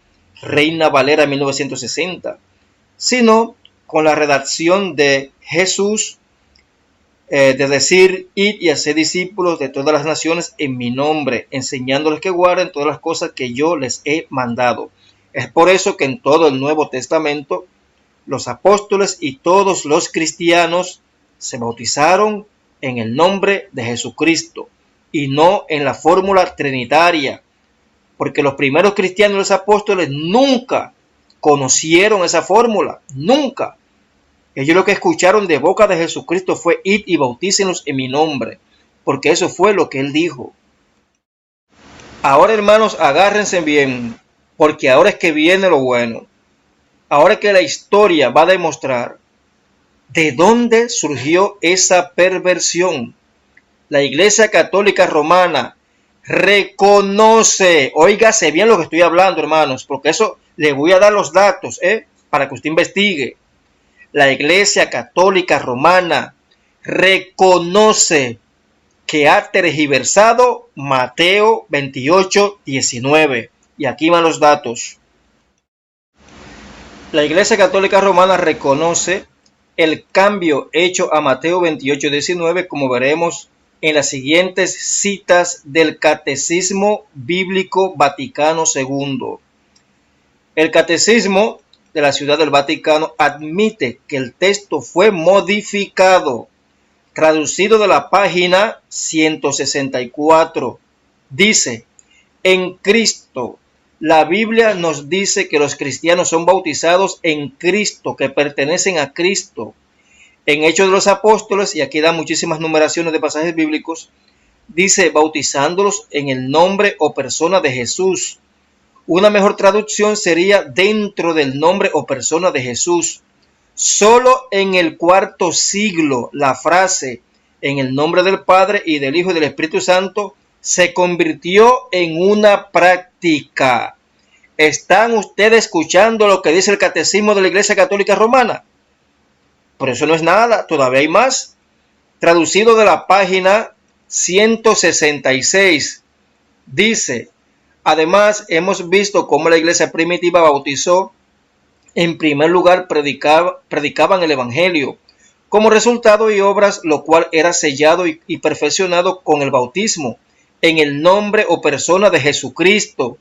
Reina Valera 1960, sino con la redacción de Jesús, de decir: id y haced discípulos de todas las naciones en mi nombre, enseñándoles que guarden todas las cosas que yo les he mandado. Es por eso que en todo el Nuevo Testamento los apóstoles y todos los cristianos se bautizaron en el nombre de Jesucristo y no en la fórmula trinitaria, porque los primeros cristianos y los apóstoles nunca conocieron esa fórmula, nunca. Ellos lo que escucharon de boca de Jesucristo fue: id y bautícenlos en mi nombre, porque eso fue lo que él dijo. Ahora, hermanos, agárrense bien, porque ahora es que viene lo bueno. Ahora es que la historia va a demostrar de dónde surgió esa perversión. La Iglesia Católica Romana reconoce, óigase bien lo que estoy hablando, hermanos, porque eso le voy a dar los datos, para que usted investigue. La Iglesia Católica Romana reconoce que ha tergiversado Mateo 28, 19. Y aquí van los datos. La Iglesia Católica Romana reconoce el cambio hecho a Mateo 28, 19, como veremos en las siguientes citas del Catecismo Bíblico Vaticano II. El Catecismo de la Ciudad del Vaticano admite que el texto fue modificado, traducido de la página 164. Dice: en Cristo. La Biblia nos dice que los cristianos son bautizados en Cristo, que pertenecen a Cristo. En Hechos de los Apóstoles, y aquí da muchísimas numeraciones de pasajes bíblicos, dice: bautizándolos en el nombre o persona de Jesús. Una mejor traducción sería: dentro del nombre o persona de Jesús. Solo en el cuarto siglo la frase en el nombre del Padre y del Hijo y del Espíritu Santo se convirtió en una práctica. ¿Están ustedes escuchando lo que dice el Catecismo de la Iglesia Católica Romana? Por eso no es nada, todavía hay más. Traducido de la página 166, dice: además, hemos visto cómo la iglesia primitiva bautizó. En primer lugar, predicaban el Evangelio como resultado y obras, lo cual era sellado y perfeccionado con el bautismo en el nombre o persona de Jesucristo.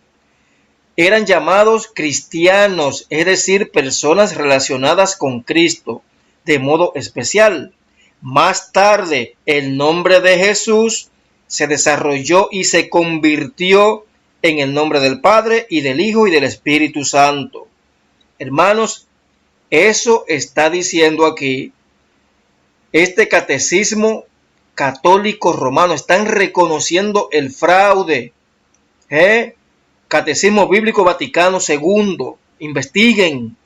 Eran llamados cristianos, es decir, personas relacionadas con Cristo de modo especial. Más tarde, el nombre de Jesús se desarrolló y se convirtió en el nombre del Padre y del Hijo y del Espíritu Santo. Hermanos, eso está diciendo aquí este Catecismo Católico Romano. Están reconociendo el fraude. Catecismo Bíblico Vaticano II. Investiguen.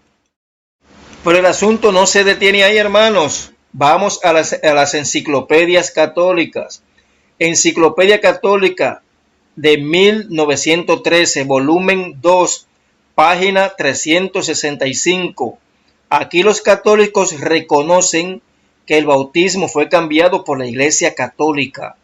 Pero el asunto no se detiene ahí, hermanos. Vamos a las enciclopedias católicas. Enciclopedia Católica de 1913, volumen 2, página 365. Aquí los católicos reconocen que el bautismo fue cambiado por la Iglesia Católica.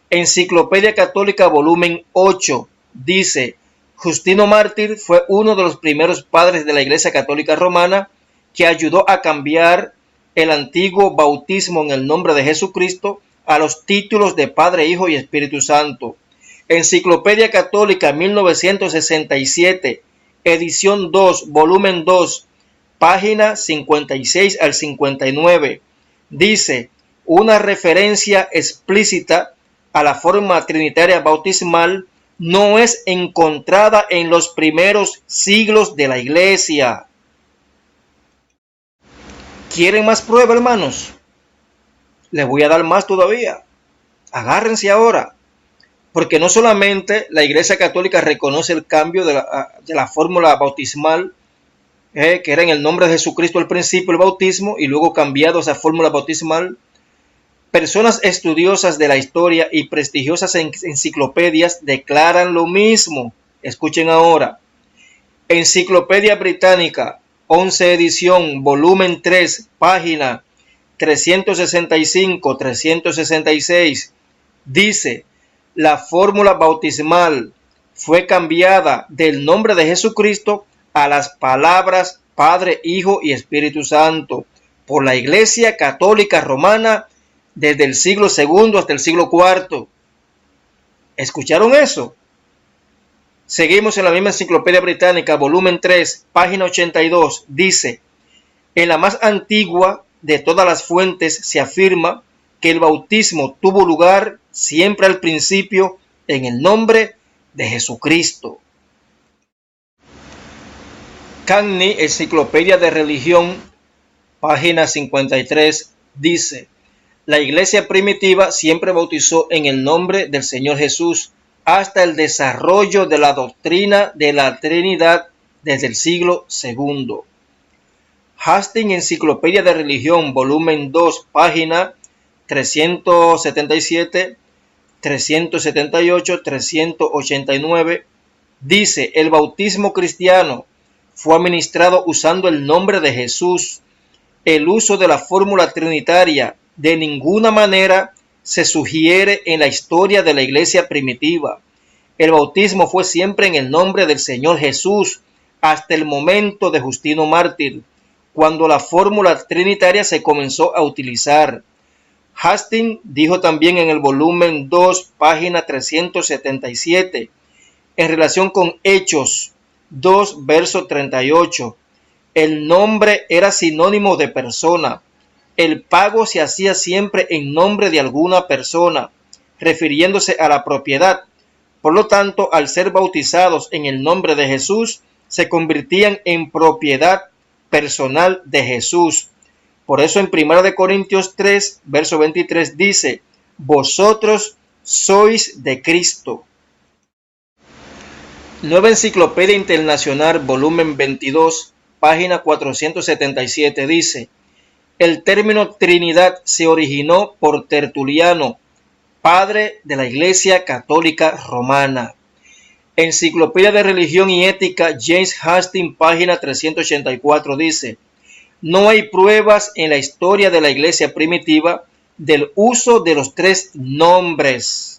Enciclopedia Católica, volumen 8, dice: Justino Mártir fue uno de los primeros padres de la Iglesia Católica Romana que ayudó a cambiar el antiguo bautismo en el nombre de Jesucristo a los títulos de Padre, Hijo y Espíritu Santo. Enciclopedia Católica 1967, edición 2, volumen 2, página 56 al 59. Dice: una referencia explícita a la forma trinitaria bautismal no es encontrada en los primeros siglos de la Iglesia. ¿Quieren más prueba, hermanos? Les voy a dar más todavía. Agárrense ahora. Porque no solamente la Iglesia Católica reconoce el cambio de la fórmula bautismal, que era en el nombre de Jesucristo al principio el bautismo, y luego cambiado esa fórmula bautismal. Personas estudiosas de la historia y prestigiosas enciclopedias declaran lo mismo. Escuchen ahora. Enciclopedia Británica, 11 edición, volumen 3, página 365-366, dice: la fórmula bautismal fue cambiada del nombre de Jesucristo a las palabras Padre, Hijo y Espíritu Santo por la Iglesia Católica Romana desde el siglo II hasta el siglo IV. ¿Escucharon eso? Seguimos en la misma Enciclopedia Británica, volumen 3, página 82, dice: en la más antigua de todas las fuentes se afirma que el bautismo tuvo lugar siempre al principio en el nombre de Jesucristo. Cagni, Enciclopedia de Religión, página 53, dice: la iglesia primitiva siempre bautizó en el nombre del Señor Jesús hasta el desarrollo de la doctrina de la Trinidad desde el siglo II. Hastings, Enciclopedia de Religión, volumen 2, página 377, 378, 389, dice: el bautismo cristiano fue administrado usando el nombre de Jesús. El uso de la fórmula trinitaria de ninguna manera se sugiere en la historia de la iglesia primitiva. El bautismo fue siempre en el nombre del Señor Jesús hasta el momento de Justino Mártir, cuando la fórmula trinitaria se comenzó a utilizar. Hastings dijo también en el volumen 2, página 377, en relación con Hechos 2, verso 38, el nombre era sinónimo de persona. El pago se hacía siempre en nombre de alguna persona, refiriéndose a la propiedad. Por lo tanto, al ser bautizados en el nombre de Jesús, se convertían en propiedad personal de Jesús. Por eso en 1 Corintios 3, verso 23 dice: vosotros sois de Cristo. Nueva Enciclopedia Internacional, volumen 22, página 477 dice: el término Trinidad se originó por Tertuliano, padre de la Iglesia Católica Romana. Enciclopedia de Religión y Ética, James Hastings, página 384 dice: no hay pruebas en la historia de la Iglesia primitiva del uso de los tres nombres.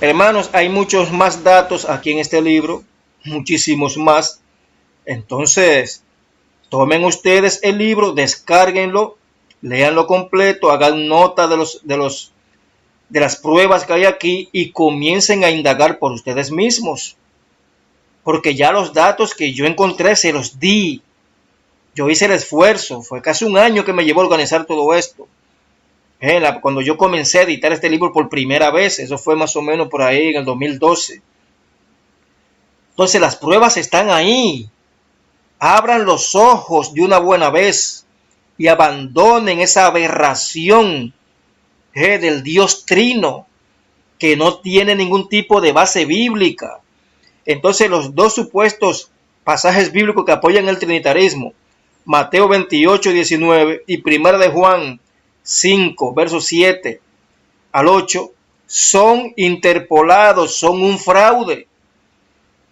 Hermanos, hay muchos más datos aquí en este libro, muchísimos más. Entonces, tomen ustedes el libro, descárguenlo, léanlo completo, hagan nota de las pruebas que hay aquí y comiencen a indagar por ustedes mismos. Porque ya los datos que yo encontré se los di. Yo hice el esfuerzo, fue casi un año que me llevó a organizar todo esto. Cuando yo comencé a editar este libro por primera vez, eso fue más o menos por ahí en el 2012. Entonces las pruebas están ahí. Abran los ojos de una buena vez y abandonen esa aberración del Dios Trino que no tiene ningún tipo de base bíblica. Entonces los dos supuestos pasajes bíblicos que apoyan el trinitarismo, Mateo 28, 19 y 1 de Juan 5, versos 7 al 8, son interpolados, son un fraude.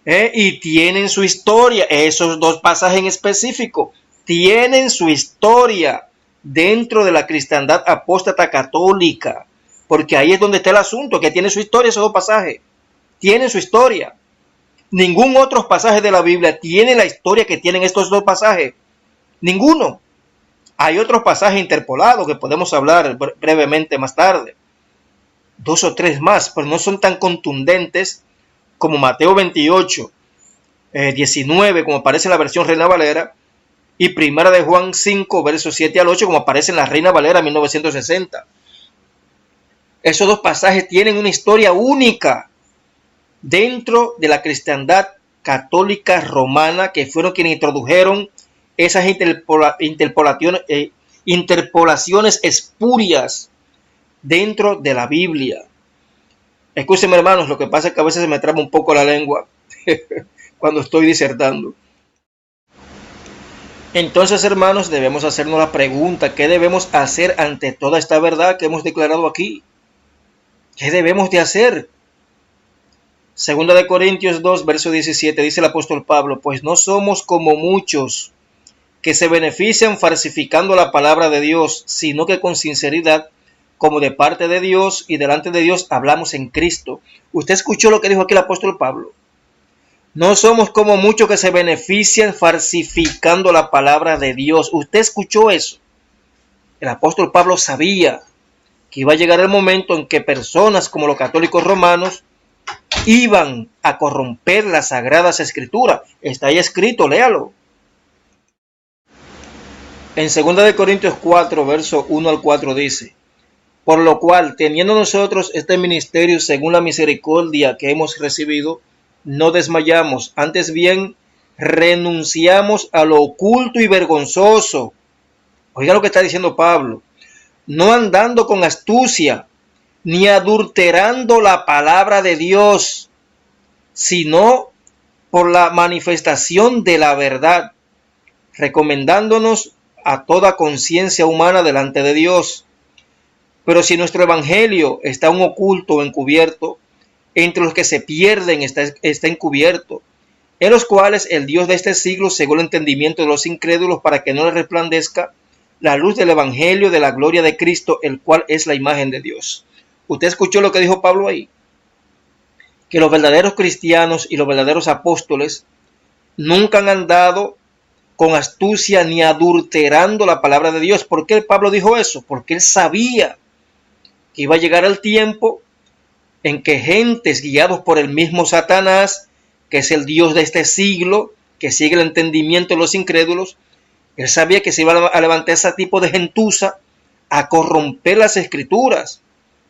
Y tienen su historia. Esos dos pasajes en específico tienen su historia dentro de la cristiandad apóstata católica, porque ahí es donde está el asunto, que tiene su historia esos dos pasajes. Tienen su historia. Ningún otro pasaje de la Biblia tiene la historia que tienen estos dos pasajes. Ninguno. Hay otros pasajes interpolados que podemos hablar brevemente más tarde. 2 o 3 más, pero no son tan contundentes como Mateo 28, 19, como aparece en la versión Reina Valera, y 1 de Juan 5, versos 7 al 8, como aparece en la Reina Valera 1960. Esos dos pasajes tienen una historia única dentro de la cristiandad católica romana, que fueron quienes introdujeron esas interpolaciones espurias dentro de la Biblia. Escúchenme, hermanos, lo que pasa es que a veces se me traba un poco la lengua cuando estoy disertando. Entonces, hermanos, debemos hacernos la pregunta: ¿qué debemos hacer ante toda esta verdad que hemos declarado aquí? ¿Qué debemos de hacer? Segunda de Corintios 2, verso 17, dice el apóstol Pablo: pues no somos como muchos que se benefician falsificando la palabra de Dios, sino que con sinceridad, como de parte de Dios y delante de Dios, hablamos en Cristo. ¿Usted escuchó lo que dijo aquí el apóstol Pablo? No somos como muchos que se benefician falsificando la palabra de Dios. ¿Usted escuchó eso? El apóstol Pablo sabía que iba a llegar el momento en que personas como los católicos romanos iban a corromper las sagradas escrituras. Está ahí escrito, léalo. En 2 de Corintios 4, verso 1 al 4 dice: por lo cual, teniendo nosotros este ministerio según la misericordia que hemos recibido, no desmayamos, antes bien renunciamos a lo oculto y vergonzoso. Oiga lo que está diciendo Pablo. No andando con astucia, ni adulterando la palabra de Dios, sino por la manifestación de la verdad, recomendándonos a toda conciencia humana delante de Dios. Pero si nuestro evangelio está aún oculto o encubierto, entre los que se pierden está encubierto, en los cuales el Dios de este siglo cegó el entendimiento de los incrédulos para que no les resplandezca la luz del evangelio de la gloria de Cristo, el cual es la imagen de Dios. ¿Usted escuchó lo que dijo Pablo ahí? Que los verdaderos cristianos y los verdaderos apóstoles nunca han andado con astucia ni adulterando la palabra de Dios. ¿Por qué Pablo dijo eso? Porque él sabía que iba a llegar el tiempo en que gentes guiados por el mismo Satanás, que es el Dios de este siglo, que sigue el entendimiento de los incrédulos, él sabía que se iba a levantar ese tipo de gentuza a corromper las escrituras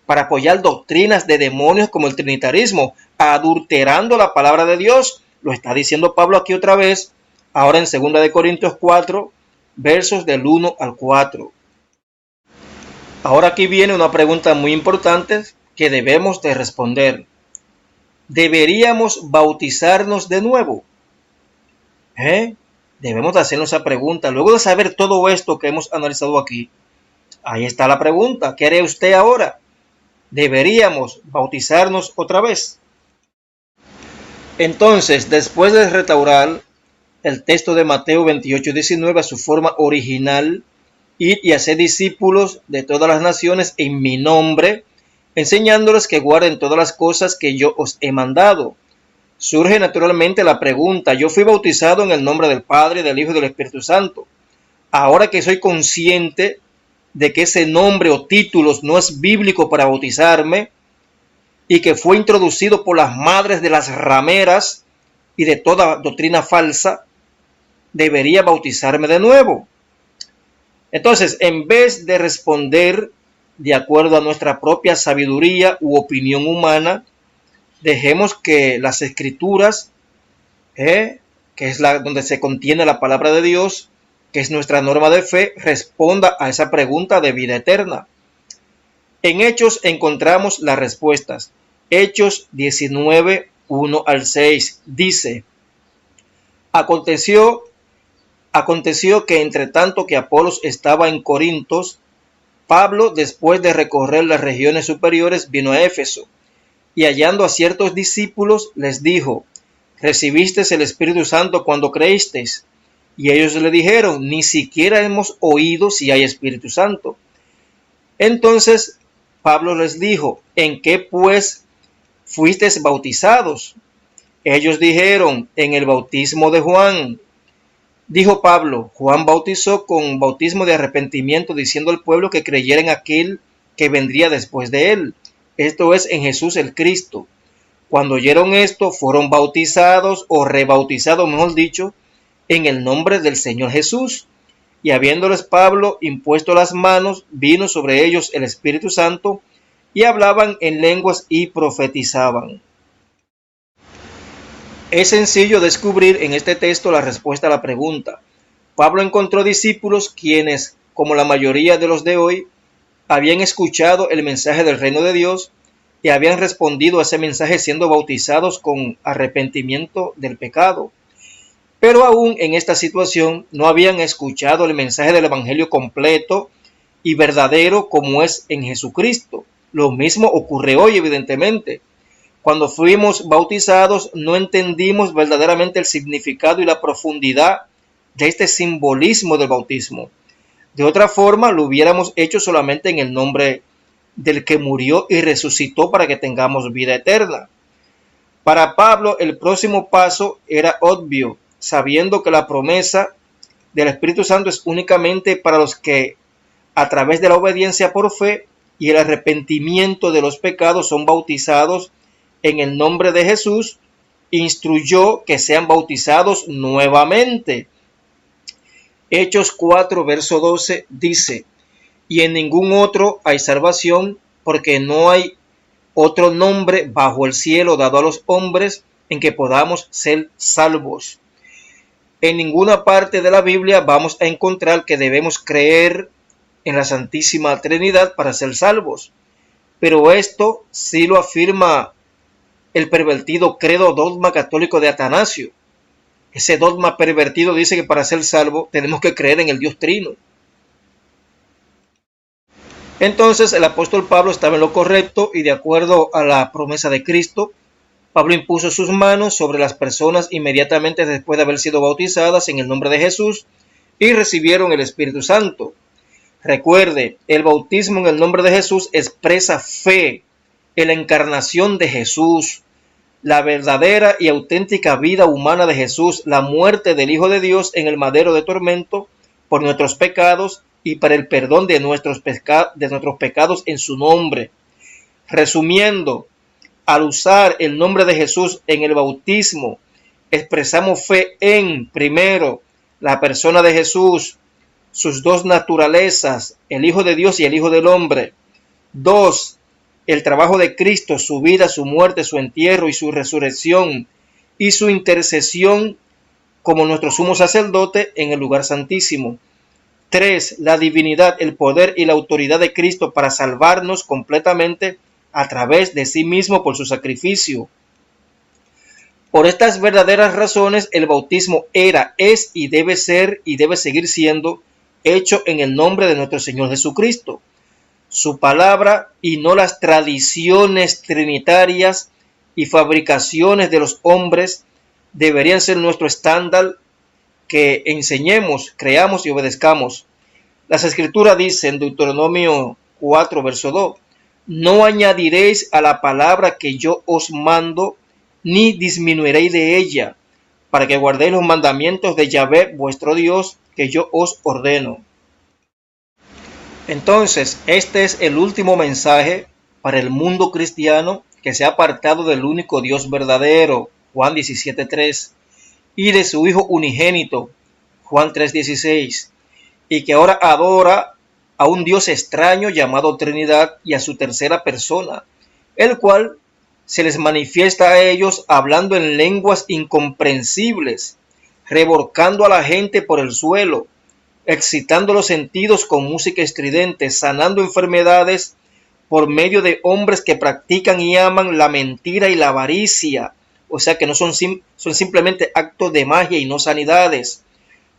para apoyar doctrinas de demonios como el trinitarismo, adulterando la palabra de Dios. Lo está diciendo Pablo aquí otra vez, ahora en 2 Corintios 4, versos del 1 al 4. Ahora aquí viene una pregunta muy importante que debemos de responder. ¿Deberíamos bautizarnos de nuevo? Debemos de hacernos esa pregunta. Luego de saber todo esto que hemos analizado aquí, ahí está la pregunta. ¿Qué haré usted ahora? ¿Deberíamos bautizarnos otra vez? Entonces, después de restaurar el texto de Mateo 28:19 a su forma original, id y haced discípulos de todas las naciones en mi nombre, enseñándoles que guarden todas las cosas que yo os he mandado. Surge naturalmente la pregunta, yo fui bautizado en el nombre del Padre, del Hijo y del Espíritu Santo. Ahora que soy consciente de que ese nombre o títulos no es bíblico para bautizarme y que fue introducido por las madres de las rameras y de toda doctrina falsa, debería bautizarme de nuevo. Entonces, en vez de responder de acuerdo a nuestra propia sabiduría u opinión humana, dejemos que las escrituras, que es donde se contiene la palabra de Dios, que es nuestra norma de fe, responda a esa pregunta de vida eterna. En Hechos encontramos las respuestas. Hechos 19, 1 al 6 dice: Aconteció que entre tanto que Apolos estaba en Corintos, Pablo, después de recorrer las regiones superiores, vino a Éfeso, y hallando a ciertos discípulos, les dijo: ¿Recibisteis el Espíritu Santo cuando creísteis? Y ellos le dijeron: ni siquiera hemos oído si hay Espíritu Santo. Entonces Pablo les dijo: ¿en qué pues fuisteis bautizados? Ellos dijeron: en el bautismo de Juan. Dijo Pablo: Juan bautizó con bautismo de arrepentimiento, diciendo al pueblo que creyera en aquel que vendría después de él, esto es, en Jesús el Cristo. Cuando oyeron esto, fueron bautizados o rebautizados, mejor dicho, en el nombre del Señor Jesús. Y habiéndoles Pablo impuesto las manos, vino sobre ellos el Espíritu Santo, y hablaban en lenguas y profetizaban. Es sencillo descubrir en este texto la respuesta a la pregunta. Pablo encontró discípulos quienes, como la mayoría de los de hoy, habían escuchado el mensaje del reino de Dios y habían respondido a ese mensaje siendo bautizados con arrepentimiento del pecado. Pero aún en esta situación no habían escuchado el mensaje del evangelio completo y verdadero como es en Jesucristo. Lo mismo ocurre hoy, evidentemente. Cuando fuimos bautizados no entendimos verdaderamente el significado y la profundidad de este simbolismo del bautismo. De otra forma, lo hubiéramos hecho solamente en el nombre del que murió y resucitó para que tengamos vida eterna. Para Pablo, el próximo paso era obvio, sabiendo que la promesa del Espíritu Santo es únicamente para los que, a través de la obediencia por fe y el arrepentimiento de los pecados, son bautizados en el nombre de Jesús, instruyó que sean bautizados nuevamente. Hechos 4, verso 12 dice: y en ningún otro hay salvación, porque no hay otro nombre bajo el cielo dado a los hombres en que podamos ser salvos. En ninguna parte de la Biblia vamos a encontrar que debemos creer en la Santísima Trinidad para ser salvos. Pero esto sí lo afirma el pervertido credo dogma católico de Atanasio. Ese dogma pervertido dice que para ser salvo tenemos que creer en el Dios Trino. Entonces el apóstol Pablo estaba en lo correcto y de acuerdo a la promesa de Cristo, Pablo impuso sus manos sobre las personas inmediatamente después de haber sido bautizadas en el nombre de Jesús y recibieron el Espíritu Santo. Recuerde, el bautismo en el nombre de Jesús expresa fe en la encarnación de Jesús, la verdadera y auténtica vida humana de Jesús, la muerte del Hijo de Dios en el madero de tormento por nuestros pecados y para el perdón de nuestros pecados en su nombre. Resumiendo, al usar el nombre de Jesús en el bautismo, expresamos fe en, primero, la persona de Jesús, sus dos naturalezas, el Hijo de Dios y el Hijo del Hombre. 2. El trabajo de Cristo, su vida, su muerte, su entierro y su resurrección, y su intercesión como nuestro sumo sacerdote en el lugar santísimo. 3. La divinidad, el poder y la autoridad de Cristo para salvarnos completamente a través de sí mismo por su sacrificio. Por estas verdaderas razones, el bautismo era, es y debe ser y debe seguir siendo hecho en el nombre de nuestro Señor Jesucristo. Su palabra y no las tradiciones trinitarias y fabricaciones de los hombres deberían ser nuestro estándar que enseñemos, creamos y obedezcamos. Las Escrituras dicen en Deuteronomio 4, verso 2, no añadiréis a la palabra que yo os mando, ni disminuiréis de ella, para que guardéis los mandamientos de Yahvé, vuestro Dios, que yo os ordeno. Entonces, este es el último mensaje para el mundo cristiano que se ha apartado del único Dios verdadero, Juan 17:3, y de su Hijo unigénito, Juan 3:16, y que ahora adora a un Dios extraño llamado Trinidad y a su tercera persona, el cual se les manifiesta a ellos hablando en lenguas incomprensibles, revolcando a la gente por el suelo, excitando los sentidos con música estridente, sanando enfermedades por medio de hombres que practican y aman la mentira y la avaricia, o sea que no son simplemente actos de magia y no sanidades,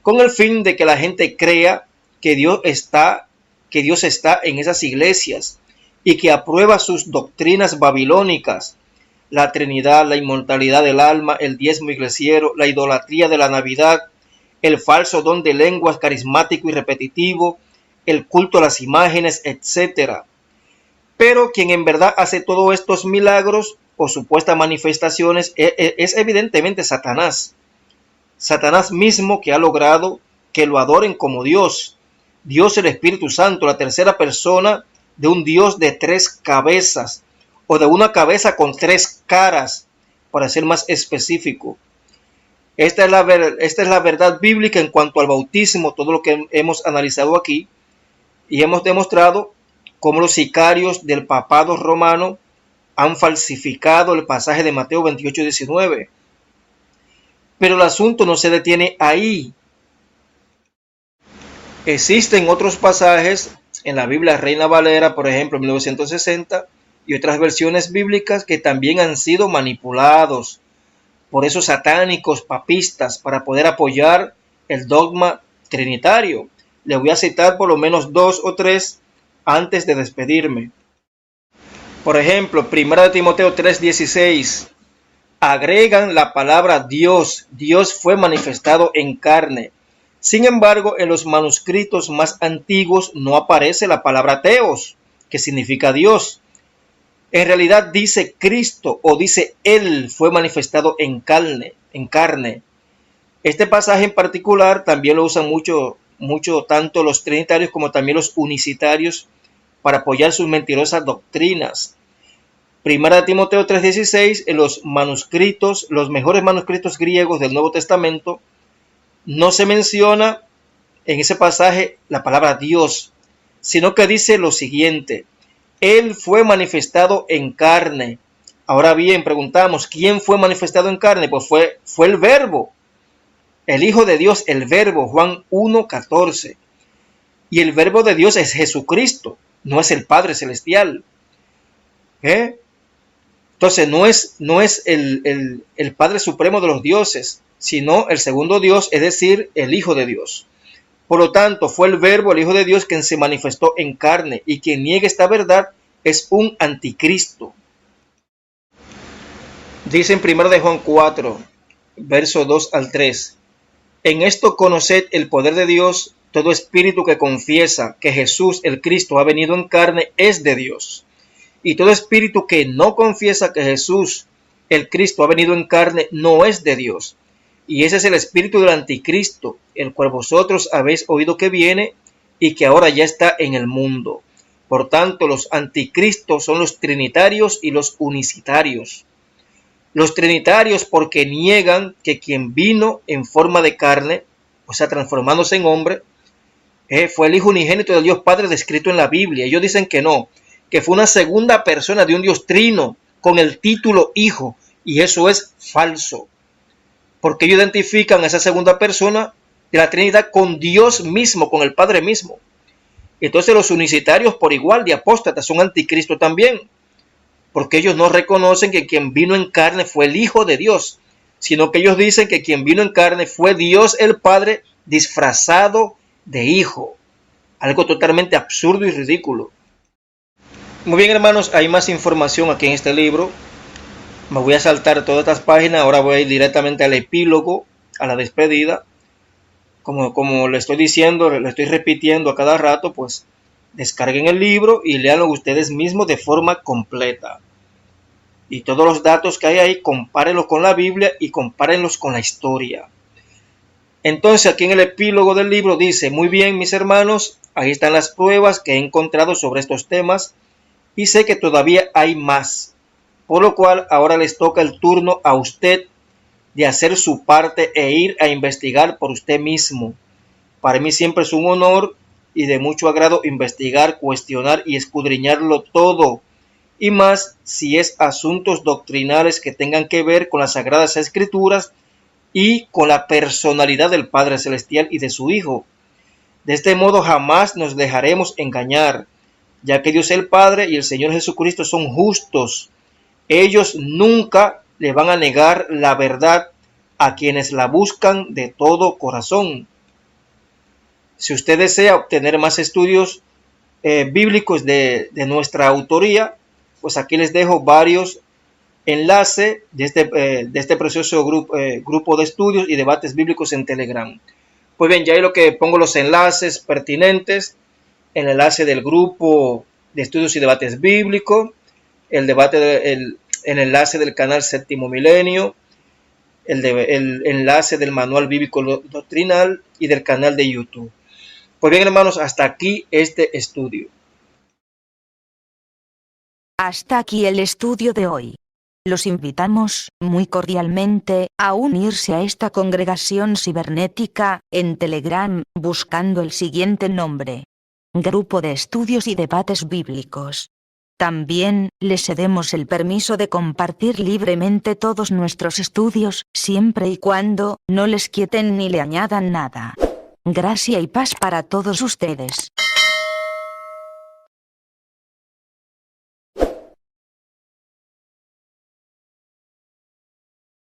con el fin de que la gente crea que Dios está en esas iglesias y que aprueba sus doctrinas babilónicas, la Trinidad, la inmortalidad del alma, el diezmo iglesiero, la idolatría de la Navidad, el falso don de lenguas carismático y repetitivo, el culto a las imágenes, etc. Pero quien en verdad hace todos estos milagros o supuestas manifestaciones es evidentemente Satanás. Satanás mismo, que ha logrado que lo adoren como Dios. Dios el Espíritu Santo, la tercera persona de un Dios de 3 cabezas, o de una cabeza con 3 caras, para ser más específico. Esta es la verdad bíblica en cuanto al bautismo, todo lo que hemos analizado aquí, y hemos demostrado cómo los sicarios del papado romano han falsificado el pasaje de Mateo 28:19. Pero el asunto no se detiene ahí. Existen otros pasajes en la Biblia Reina Valera, por ejemplo, 1960, y otras versiones bíblicas que también han sido manipulados por esos satánicos papistas para poder apoyar el dogma trinitario. Le voy a citar por lo menos 2 o 3 antes de despedirme. Por ejemplo, 1 Timoteo 3:16, agregan la palabra Dios. Dios fue manifestado en carne. Sin embargo, en los manuscritos más antiguos no aparece la palabra Theos, que significa Dios. En realidad dice Cristo o dice Él fue manifestado en carne. Este pasaje en particular también lo usan mucho tanto los trinitarios como también los unicitarios para apoyar sus mentirosas doctrinas. 1 Timoteo 3:16, en los mejores manuscritos griegos del Nuevo Testamento, no se menciona en ese pasaje la palabra Dios, sino que dice lo siguiente: Él fue manifestado en carne. Ahora bien, preguntamos, ¿quién fue manifestado en carne? Pues fue el Verbo. El Hijo de Dios, el Verbo, Juan 1:14. Y el Verbo de Dios es Jesucristo, no es el Padre Celestial. Entonces no es el Padre Supremo de los dioses, sino el segundo Dios, es decir, el Hijo de Dios. Por lo tanto, fue el Verbo, el Hijo de Dios, quien se manifestó en carne, y quien niegue esta verdad es un anticristo. Dice en 1 de Juan 4, verso 2 al 3. En esto conoced el poder de Dios. Todo espíritu que confiesa que Jesús el Cristo ha venido en carne es de Dios. Y todo espíritu que no confiesa que Jesús el Cristo ha venido en carne no es de Dios. Y ese es el espíritu del anticristo, el cual vosotros habéis oído que viene y que ahora ya está en el mundo. Por tanto, los anticristos son los trinitarios y los unicitarios. Los trinitarios porque niegan que quien vino en forma de carne, o sea, transformándose en hombre, fue el Hijo unigénito de Dios Padre descrito en la Biblia. Ellos dicen que no, que fue una segunda persona de un Dios trino con el título Hijo, y eso es falso, porque ellos identifican a esa segunda persona de la Trinidad con Dios mismo, con el Padre mismo. Entonces los unicitarios por igual de apóstatas son anticristo también, porque ellos no reconocen que quien vino en carne fue el Hijo de Dios, sino que ellos dicen que quien vino en carne fue Dios el Padre disfrazado de Hijo. Algo totalmente absurdo y ridículo. Muy bien, hermanos, hay más información aquí en este libro. Me voy a saltar todas estas páginas, ahora voy a ir directamente al epílogo, a la despedida. Como le estoy diciendo, le estoy repitiendo a cada rato, pues descarguen el libro y léanlo ustedes mismos de forma completa. Y todos los datos que hay ahí, compárenlos con la Biblia y compárenlos con la historia. Entonces, aquí en el epílogo del libro dice: muy bien, mis hermanos, ahí están las pruebas que he encontrado sobre estos temas y sé que todavía hay más, por lo cual ahora les toca el turno a usted de hacer su parte e ir a investigar por usted mismo. Para mí siempre es un honor y de mucho agrado investigar, cuestionar y escudriñarlo todo, y más si es asuntos doctrinales que tengan que ver con las Sagradas Escrituras y con la personalidad del Padre Celestial y de su Hijo. De este modo jamás nos dejaremos engañar, ya que Dios el Padre y el Señor Jesucristo son justos. Ellos nunca le van a negar la verdad a quienes la buscan de todo corazón. Si usted desea obtener más estudios bíblicos de nuestra autoría, pues aquí les dejo varios enlaces de este precioso grupo de estudios y debates bíblicos en Telegram. Pues bien, ya ahí lo que pongo los enlaces pertinentes: el enlace del grupo de estudios y debates bíblicos, el enlace del canal Séptimo Milenio, el enlace del manual bíblico doctrinal y del canal de YouTube. Pues bien, hermanos, hasta aquí este estudio. Hasta aquí el estudio de hoy. Los invitamos, muy cordialmente, a unirse a esta congregación cibernética, en Telegram, buscando el siguiente nombre: Grupo de Estudios y Debates Bíblicos. También, les cedemos el permiso de compartir libremente todos nuestros estudios, siempre y cuando no les quiten ni le añadan nada. Gracia y paz para todos ustedes.